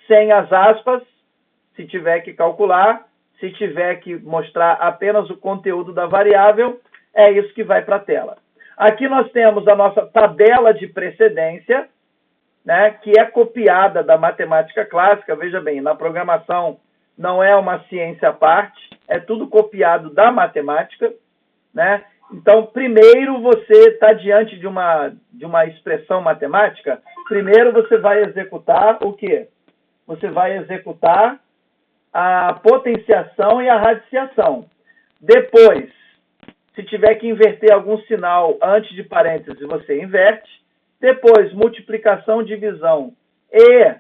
sem as aspas, se tiver que calcular, se tiver que mostrar apenas o conteúdo da variável, é isso que vai para a tela. Aqui nós temos a nossa tabela de precedência, né, que é copiada da matemática clássica. Veja bem, na programação não é uma ciência à parte, é tudo copiado da matemática, né? Então, primeiro você está diante de uma expressão matemática, primeiro você vai executar o quê? Você vai executar a potenciação e a radiciação. Depois, se tiver que inverter algum sinal antes de parênteses, você inverte. Depois, multiplicação, divisão e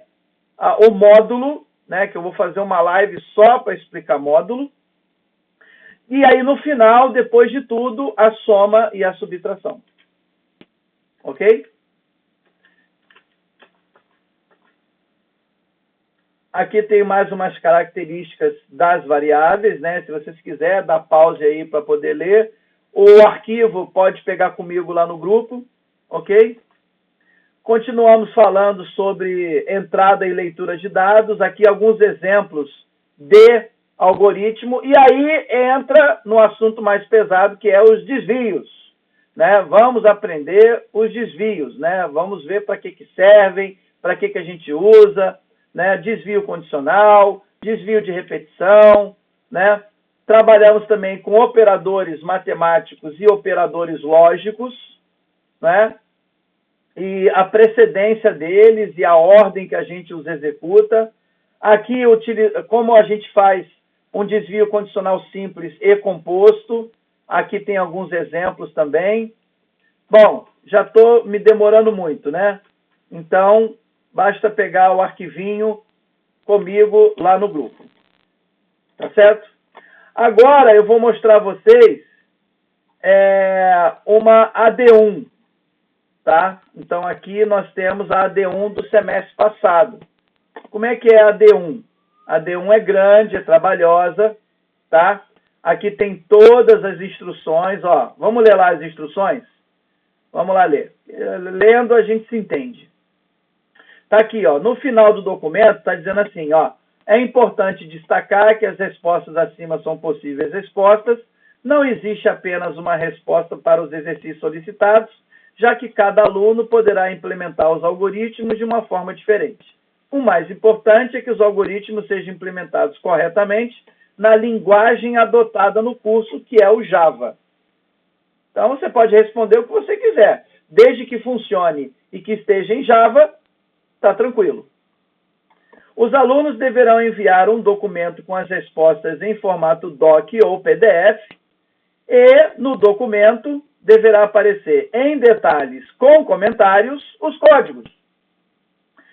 o módulo, né, que eu vou fazer uma live só para explicar módulo. E aí, no final, depois de tudo, a soma e a subtração. Ok? Aqui tem mais umas características das variáveis, né? Se vocês quiserem, dá pause aí para poder ler. O arquivo pode pegar comigo lá no grupo, ok? Continuamos falando sobre entrada e leitura de dados. Aqui alguns exemplos de algoritmo. E aí entra no assunto mais pesado, que é os desvios, né? Vamos aprender os desvios, né? Vamos ver para que servem, para que a gente usa, né? Desvio condicional, desvio de repetição, né? Trabalhamos também com operadores matemáticos e operadores lógicos, né? E a precedência deles e a ordem que a gente os executa. Aqui, como a gente faz um desvio condicional simples e composto. Aqui tem alguns exemplos também. Bom, já estou me demorando muito, né? Então, basta pegar o arquivinho comigo lá no grupo. Tá certo? Agora eu vou mostrar a vocês uma AD1. Tá? Então, aqui nós temos a AD1 do semestre passado. Como é que é a AD1? A AD1 é grande, é trabalhosa, tá? Aqui tem todas as instruções, ó. Vamos ler lá as instruções? Vamos lá ler. Lendo a gente se entende. Tá aqui, ó. No final do documento está dizendo assim, ó. É importante destacar que as respostas acima são possíveis respostas. Não existe apenas uma resposta para os exercícios solicitados, já que cada aluno poderá implementar os algoritmos de uma forma diferente. O mais importante é que os algoritmos sejam implementados corretamente na linguagem adotada no curso, que é o Java. Então, você pode responder o que você quiser. Desde que funcione e que esteja em Java, está tranquilo. Os alunos deverão enviar um documento com as respostas em formato doc ou PDF e, no documento, deverá aparecer em detalhes, com comentários, os códigos,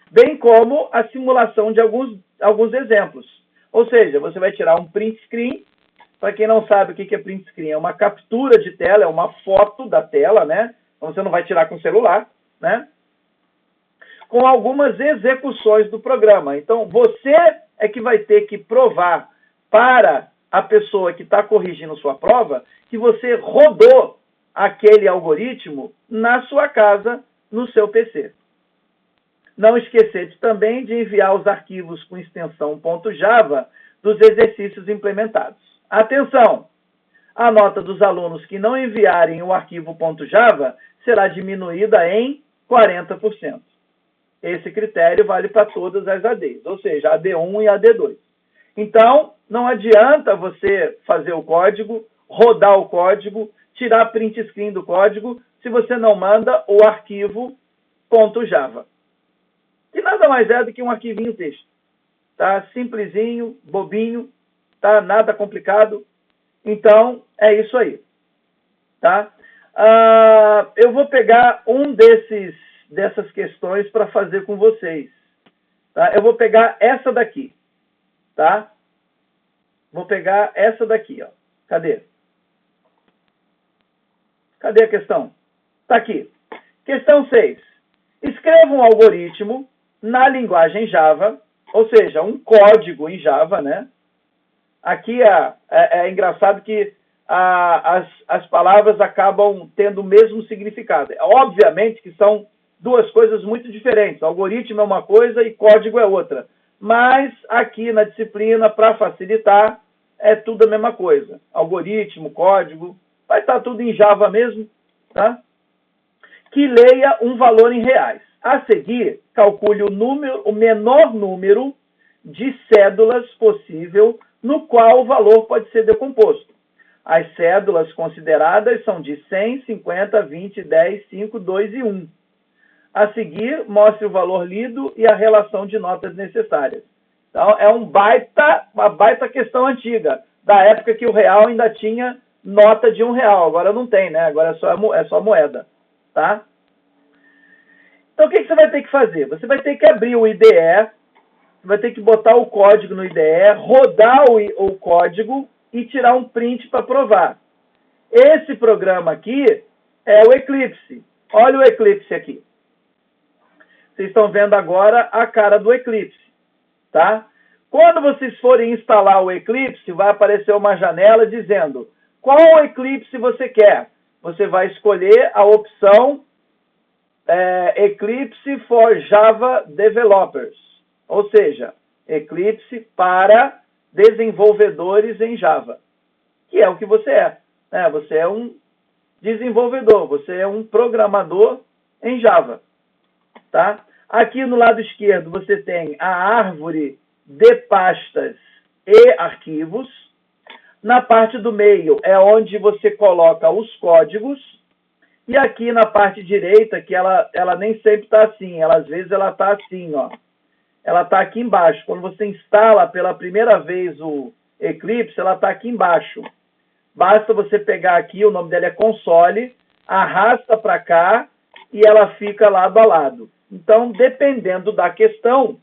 bem como a simulação de alguns exemplos. Ou seja, você vai tirar um print screen. Para quem não sabe o que é print screen, é uma captura de tela, é uma foto da tela, né? Então você não vai tirar com o celular, né? Com algumas execuções do programa. Então você é que vai ter que provar para a pessoa que está corrigindo sua prova que você rodou aquele algoritmo na sua casa, no seu PC. Não esquecer também de enviar os arquivos com extensão .java dos exercícios implementados. Atenção! A nota dos alunos que não enviarem o arquivo .java será diminuída em 40%. Esse critério vale para todas as ADs, ou seja, AD1 e AD2. Então, não adianta você fazer o código, rodar o código, tirar print screen do código, se você não manda o arquivo .java. Que nada mais é do que um arquivinho texto. Tá? Simplesinho, bobinho, tá? Nada complicado. Então, é isso aí. tá? Eu vou pegar dessas questões para fazer com vocês. Tá? Eu vou pegar essa daqui, tá? Vou pegar essa daqui, ó. Cadê? Cadê a questão? Tá aqui. Questão 6. Escreva um algoritmo na linguagem Java, ou seja, um código em Java, né? Aqui é engraçado que as palavras acabam tendo o mesmo significado. Obviamente que são duas coisas muito diferentes. Algoritmo é uma coisa e código é outra. Mas aqui na disciplina, para facilitar, é tudo a mesma coisa. Algoritmo, código, vai estar tudo em Java mesmo, tá? Que leia um valor em reais. A seguir, calcule o menor número de cédulas possível no qual o valor pode ser decomposto. As cédulas consideradas são de 100, 50, 20, 10, 5, 2 e 1. A seguir, mostre o valor lido e a relação de notas necessárias. Então, é uma baita questão antiga, da época que o real ainda tinha nota de R$1. Agora não tem, né? Agora é só moeda, tá? Então, o que você vai ter que fazer? Você vai ter que abrir o IDE, vai ter que botar o código no IDE, rodar o código e tirar um print para provar. Esse programa aqui é o Eclipse. Olha o Eclipse aqui. Vocês estão vendo agora a cara do Eclipse, tá? Quando vocês forem instalar o Eclipse, vai aparecer uma janela dizendo qual Eclipse você quer. Você vai escolher a opção Eclipse for Java Developers, ou seja, Eclipse para desenvolvedores em Java, que é o que você é, né? Você é um desenvolvedor, você é um programador em Java, tá? Aqui no lado esquerdo você tem a árvore de pastas e arquivos. Na parte do meio é onde você coloca os códigos. E aqui na parte direita, que ela nem sempre está assim, às vezes ela está assim, ó. Ela está aqui embaixo. Quando você instala pela primeira vez o Eclipse, ela está aqui embaixo. Basta você pegar aqui, o nome dela é console, arrasta para cá e ela fica lado a lado. Então, dependendo da questão,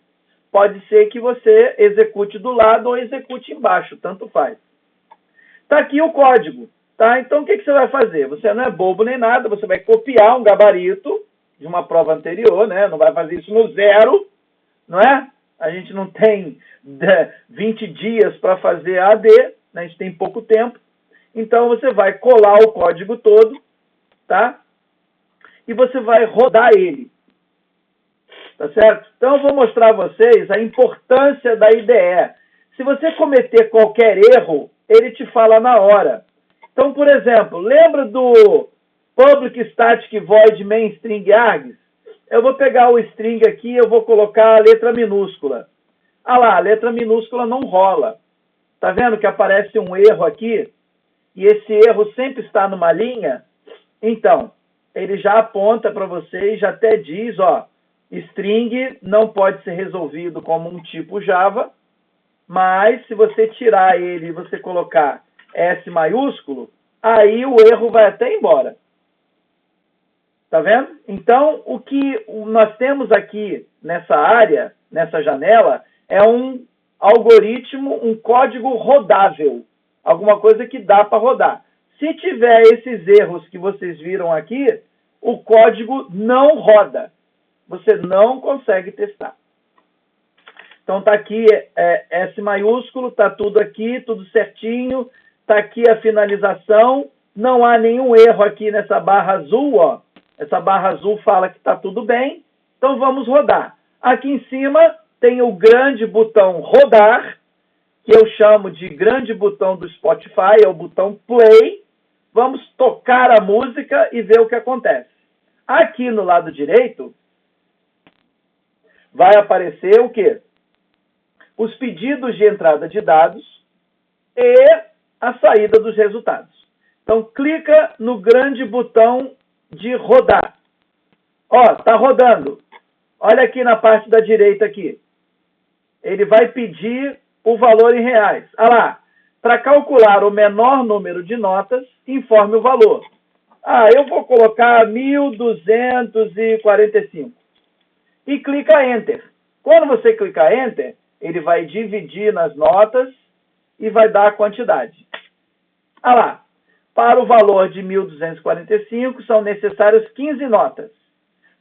pode ser que você execute do lado ou execute embaixo, tanto faz. Está aqui o código, tá? Então, o que você vai fazer? Você não é bobo nem nada, você vai copiar um gabarito de uma prova anterior, né? Não vai fazer isso no zero, não é? A gente não tem 20 dias para fazer AD, né? A gente tem pouco tempo. Então, você vai colar o código todo, tá? E você vai rodar ele. Tá certo? Então, eu vou mostrar a vocês a importância da IDE. Se você cometer qualquer erro, ele te fala na hora. Então, por exemplo, lembra do Public Static Void Main String Args? Eu vou pegar o string aqui e eu vou colocar a letra minúscula. Ah lá, a letra minúscula não rola. Tá vendo que aparece um erro aqui? E esse erro sempre está numa linha? Então, ele já aponta para você e já até diz, ó, string não pode ser resolvido como um tipo Java, mas se você tirar ele e você colocar S maiúsculo, aí o erro vai até embora. Tá vendo? Então, o que nós temos aqui nessa área, nessa janela, é um algoritmo, um código rodável. Alguma coisa que dá para rodar. Se tiver esses erros que vocês viram aqui, o código não roda. Você não consegue testar. Então, está aqui S maiúsculo, está tudo aqui, tudo certinho. Está aqui a finalização. Não há nenhum erro aqui nessa barra azul, ó. Essa barra azul fala que está tudo bem. Então, vamos rodar. Aqui em cima tem o grande botão rodar, que eu chamo de grande botão do Spotify, é o botão play. Vamos tocar a música e ver o que acontece. Aqui no lado direito, vai aparecer o quê? Os pedidos de entrada de dados e a saída dos resultados. Então, clica no grande botão de rodar. Ó, está rodando. Olha aqui na parte da direita aqui. Ele vai pedir o valor em reais. Olha lá. Para calcular o menor número de notas, informe o valor. Eu vou colocar 1.245 e clica Enter. Quando você clicar Enter, ele vai dividir nas notas e vai dar a quantidade. Lá, para o valor de 1.245 são necessárias 15 notas,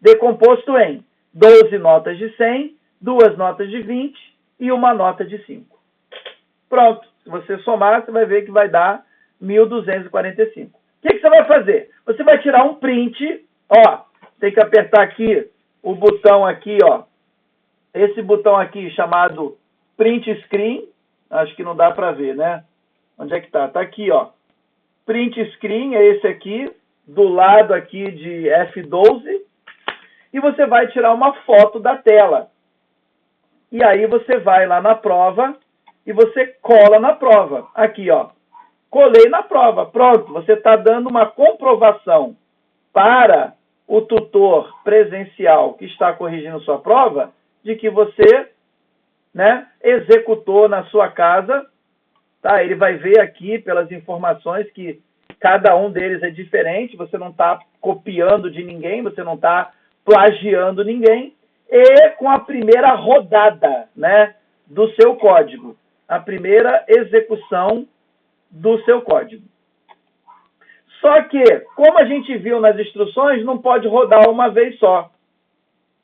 decomposto em 12 notas de 100, 2 notas de 20 e uma nota de 5. Pronto, se você somar, você vai ver que vai dar 1.245. O que você vai fazer? Você vai tirar um print, tem que apertar aqui o botão aqui, esse botão aqui chamado Print Screen, acho que não dá para ver, né? Onde é que tá? Tá aqui, Print Screen é esse aqui, do lado aqui de F12, e você vai tirar uma foto da tela. E aí você vai lá na prova e você cola na prova. Aqui, colei na prova. Pronto, você está dando uma comprovação para o tutor presencial que está corrigindo sua prova de que você, executou na sua casa. Tá? Ele vai ver aqui pelas informações que cada um deles é diferente, você não está copiando de ninguém, você não está plagiando ninguém, e com a primeira rodada, do seu código, a primeira execução do seu código. Só que, como a gente viu nas instruções, não pode rodar uma vez só.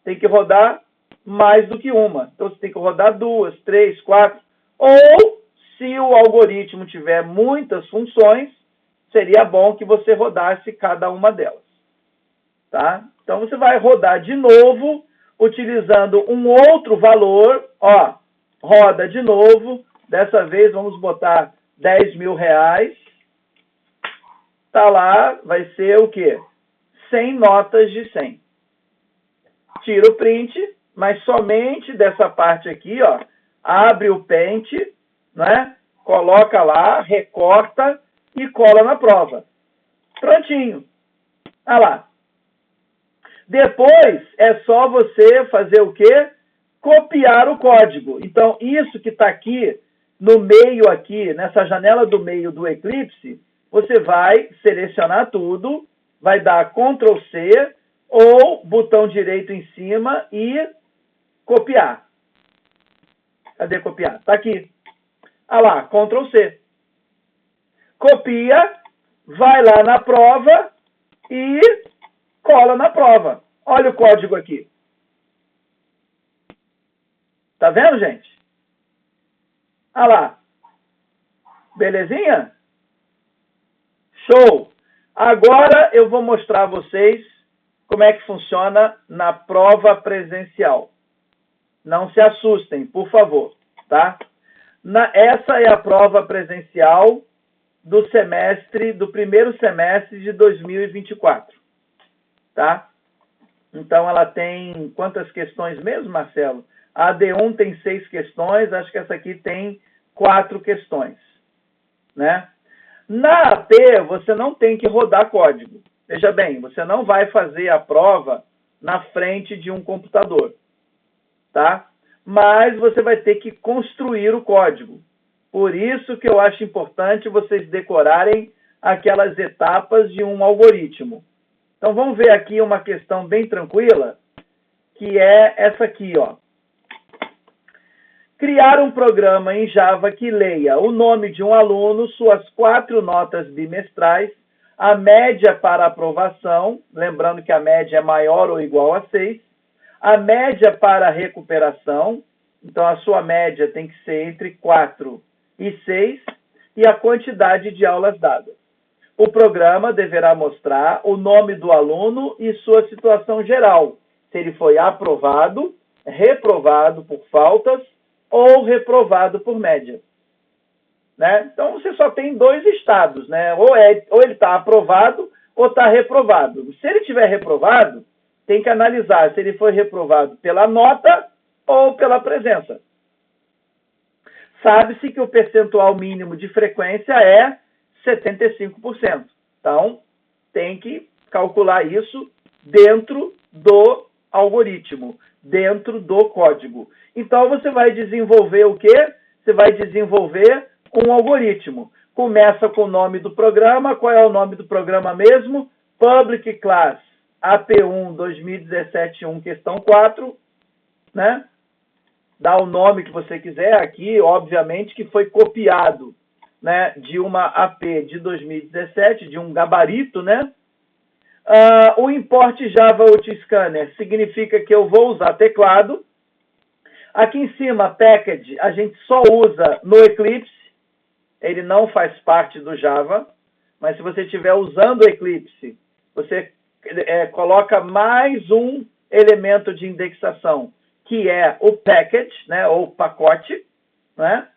Tem que rodar mais do que uma. Então, você tem que rodar 2, 3, 4. Ou, se o algoritmo tiver muitas funções, seria bom que você rodasse cada uma delas. Tá? Então, você vai rodar de novo, utilizando um outro valor. Roda de novo. Dessa vez, vamos botar R$10.000. Tá lá, vai ser o quê? 100 notas de 100. Tira o print, mas somente dessa parte aqui, abre o pente, coloca lá, recorta e cola na prova. Prontinho. Lá. Depois, é só você fazer o quê? Copiar o código. Então, isso que está aqui, no meio aqui, nessa janela do meio do Eclipse, você vai selecionar tudo, vai dar Ctrl C ou botão direito em cima e copiar. Cadê copiar? Está aqui. Lá, Ctrl C. Copia, vai lá na prova e cola na prova. Olha o código aqui. Tá vendo, gente? Lá. Belezinha? Show! Agora eu vou mostrar a vocês como é que funciona na prova presencial. Não se assustem, por favor, tá? Essa é a prova presencial do primeiro semestre de 2024, tá? Então, ela tem quantas questões mesmo, Marcelo? A AD1 tem 6 questões, acho que essa aqui tem 4 questões, Na AP, você não tem que rodar código. Veja bem, você não vai fazer a prova na frente de um computador, tá? Mas você vai ter que construir o código. Por isso que eu acho importante vocês decorarem aquelas etapas de um algoritmo. Então, vamos ver aqui uma questão bem tranquila, que é essa aqui, Criar um programa em Java que leia o nome de um aluno, suas 4 notas bimestrais, a média para aprovação, lembrando que a média é maior ou igual a 6, a média para recuperação, então a sua média tem que ser entre 4 e 6, e a quantidade de aulas dadas. O programa deverá mostrar o nome do aluno e sua situação geral, se ele foi aprovado, reprovado por faltas, ou reprovado por média. Então, você só tem 2 estados, Ou ele está aprovado ou está reprovado. Se ele estiver reprovado, tem que analisar se ele foi reprovado pela nota ou pela presença. Sabe-se que o percentual mínimo de frequência é 75%. Então, tem que calcular isso dentro do algoritmo, dentro do código. Então, você vai desenvolver o quê? Você vai desenvolver um algoritmo. Começa com o nome do programa. Qual é o nome do programa mesmo? Public Class AP1 2017-1, questão 4, né? Dá o nome que você quiser aqui, obviamente que foi copiado, né, de uma AP de 2017, de um gabarito, né? O import Java Scanner significa que eu vou usar teclado. Aqui em cima, package, a gente só usa no Eclipse, ele não faz parte do Java, mas se você estiver usando o Eclipse, você coloca mais um elemento de indexação, que é o package, né, ou pacote, né?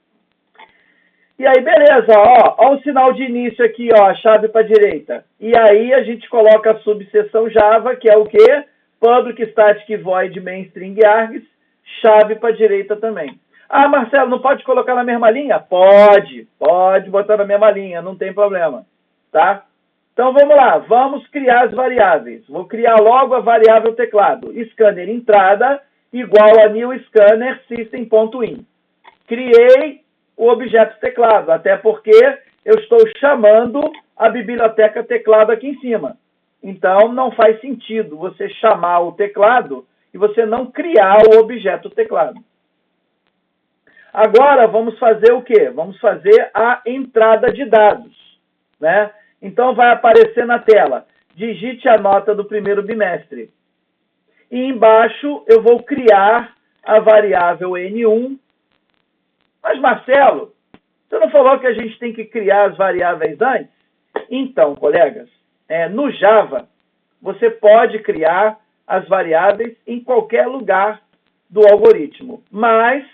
E aí, beleza, ó o sinal de início aqui, ó, a chave para a direita. E aí a gente coloca a subseção Java, que é o quê? Public Static Void Main String Args, chave para a direita também. Ah, Marcelo, não pode colocar na mesma linha? Pode botar na mesma linha, não tem problema, tá? Então vamos lá, vamos criar as variáveis. Vou criar logo a variável teclado. Scanner entrada igual a new scanner system.in. Criei o objeto teclado, até porque eu estou chamando a biblioteca teclado aqui em cima. Então, não faz sentido você chamar o teclado e você não criar o objeto teclado. Agora, vamos fazer o quê? Vamos fazer a entrada de dados, né? Então, vai aparecer na tela, digite a nota do primeiro bimestre. E embaixo, eu vou criar a variável N1. Mas, Marcelo, você não falou que a gente tem que criar as variáveis antes? Então, colegas, no Java, você pode criar as variáveis em qualquer lugar do algoritmo, mas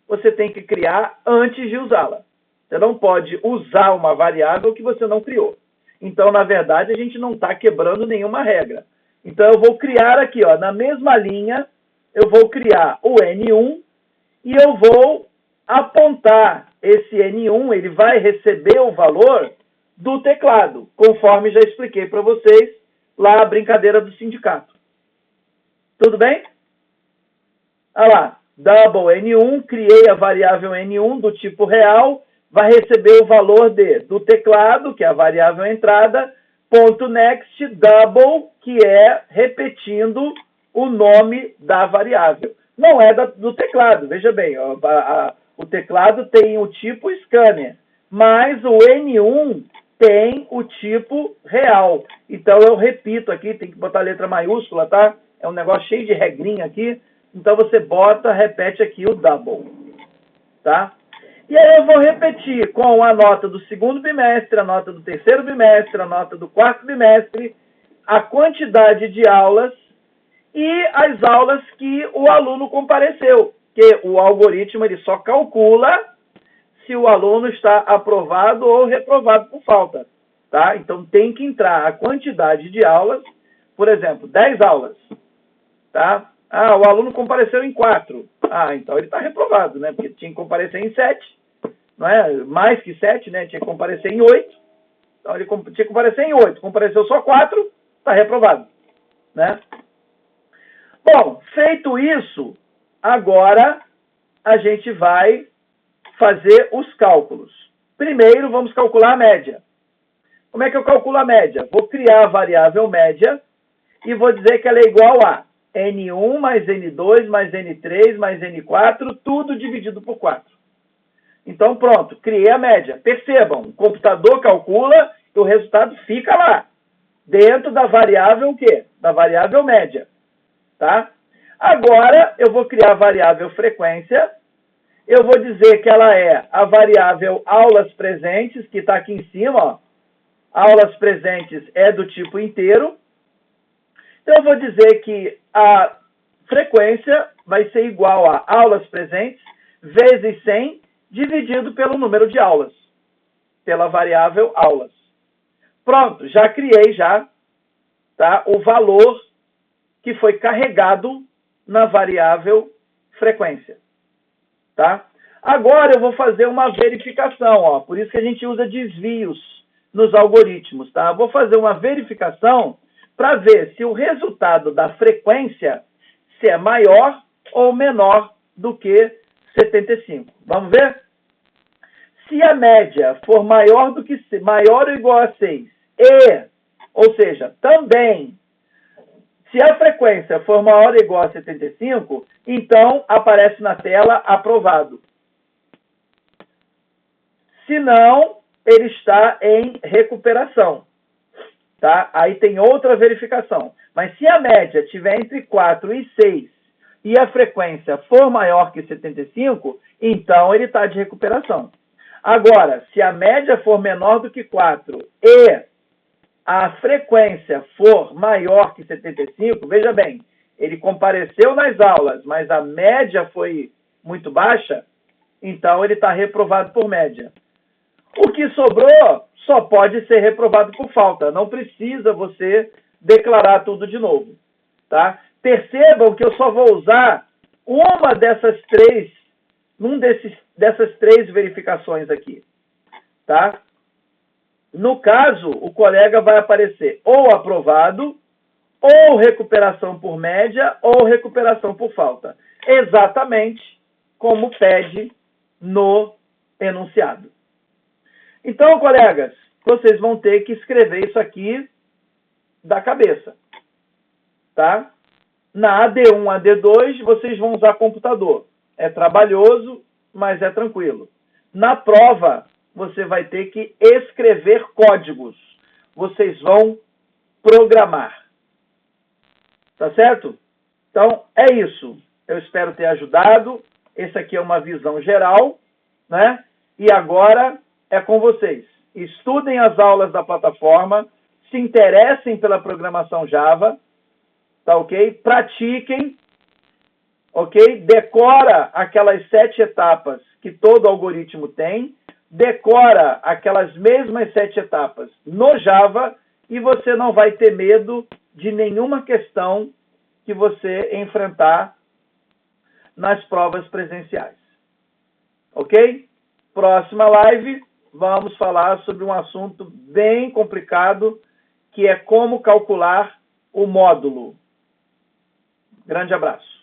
você tem que criar antes de usá-la. Você não pode usar uma variável que você não criou. Então, na verdade, a gente não está quebrando nenhuma regra. Então, eu vou criar aqui, ó, na mesma linha, eu vou criar o N1 e eu vou apontar esse N1, ele vai receber o valor do teclado, conforme já expliquei para vocês lá a brincadeira do sindicato. Tudo bem? Olha lá, double N1, criei a variável N1 do tipo real, vai receber o valor do teclado, que é a variável entrada, ponto next, double, que é repetindo o nome da variável. Não é do teclado, veja bem, ó, o teclado tem o tipo scanner, mas o N1 tem o tipo real. Então, eu repito aqui, tem que botar letra maiúscula, tá? É um negócio cheio de regrinha aqui. Então, você repete aqui o double, tá? E aí, eu vou repetir com a nota do segundo bimestre, a nota do terceiro bimestre, a nota do quarto bimestre, a quantidade de aulas e as aulas que o aluno compareceu. Porque o algoritmo ele só calcula se o aluno está aprovado ou reprovado por falta, tá? Então, tem que entrar a quantidade de aulas, por exemplo, 10 aulas, tá? Ah, o aluno compareceu em 4. Ah, então ele está reprovado, né? Porque tinha que comparecer em 7, não é? Mais que 7, né? Tinha que comparecer em 8. Então, ele tinha que comparecer em 8. Compareceu só 4, está reprovado, né? Bom, feito isso, agora a gente vai fazer os cálculos. Primeiro, vamos calcular a média. Como é que eu calculo a média? Vou criar a variável média e vou dizer que ela é igual a N1 mais N2 mais N3 mais N4, tudo dividido por 4. Então, pronto, criei a média. Percebam, o computador calcula e o resultado fica lá, dentro da variável o quê? Da variável média. Tá? Agora, eu vou criar a variável frequência. Eu vou dizer que ela é a variável aulas presentes, que está aqui em cima, ó. Aulas presentes é do tipo inteiro. Então, eu vou dizer que a frequência vai ser igual a aulas presentes vezes 100 dividido pelo número de aulas, pela variável aulas. Pronto, já criei tá, o valor que foi carregado na variável frequência. Tá? Agora eu vou fazer uma verificação, ó, por isso que a gente usa desvios nos algoritmos. Tá? Eu vou fazer uma verificação para ver se o resultado da frequência se é maior ou menor do que 75. Vamos ver? Se a média for maior ou igual a 6 e Ou seja, também, se a frequência for maior ou igual a 75, então aparece na tela aprovado. Se não, ele está em recuperação. Tá? Aí tem outra verificação. Mas se a média estiver entre 4 e 6 e a frequência for maior que 75, então ele está de recuperação. Agora, se a média for menor do que 4 e a frequência for maior que 75, veja bem, ele compareceu nas aulas, mas a média foi muito baixa, então ele está reprovado por média. O que sobrou só pode ser reprovado por falta. Não precisa você declarar tudo de novo. Tá? Percebam que eu só vou usar uma dessas três, dessas três verificações aqui. Tá? No caso, o colega vai aparecer ou aprovado, ou recuperação por média, ou recuperação por falta. Exatamente como pede no enunciado. Então, colegas, vocês vão ter que escrever isso aqui da cabeça, tá? Na AD1, AD2, vocês vão usar computador. É trabalhoso, mas é tranquilo. Na prova, você vai ter que escrever códigos. Vocês vão programar. Tá certo? Então, é isso. Eu espero ter ajudado. Essa aqui é uma visão geral, né? E agora é com vocês. Estudem as aulas da plataforma, se interessem pela programação Java, tá ok? Pratiquem, ok? Decora aquelas 7 etapas que todo algoritmo tem, decora aquelas mesmas 7 etapas no Java e você não vai ter medo de nenhuma questão que você enfrentar nas provas presenciais. Ok? Próxima live, vamos falar sobre um assunto bem complicado, que é como calcular o módulo. Grande abraço.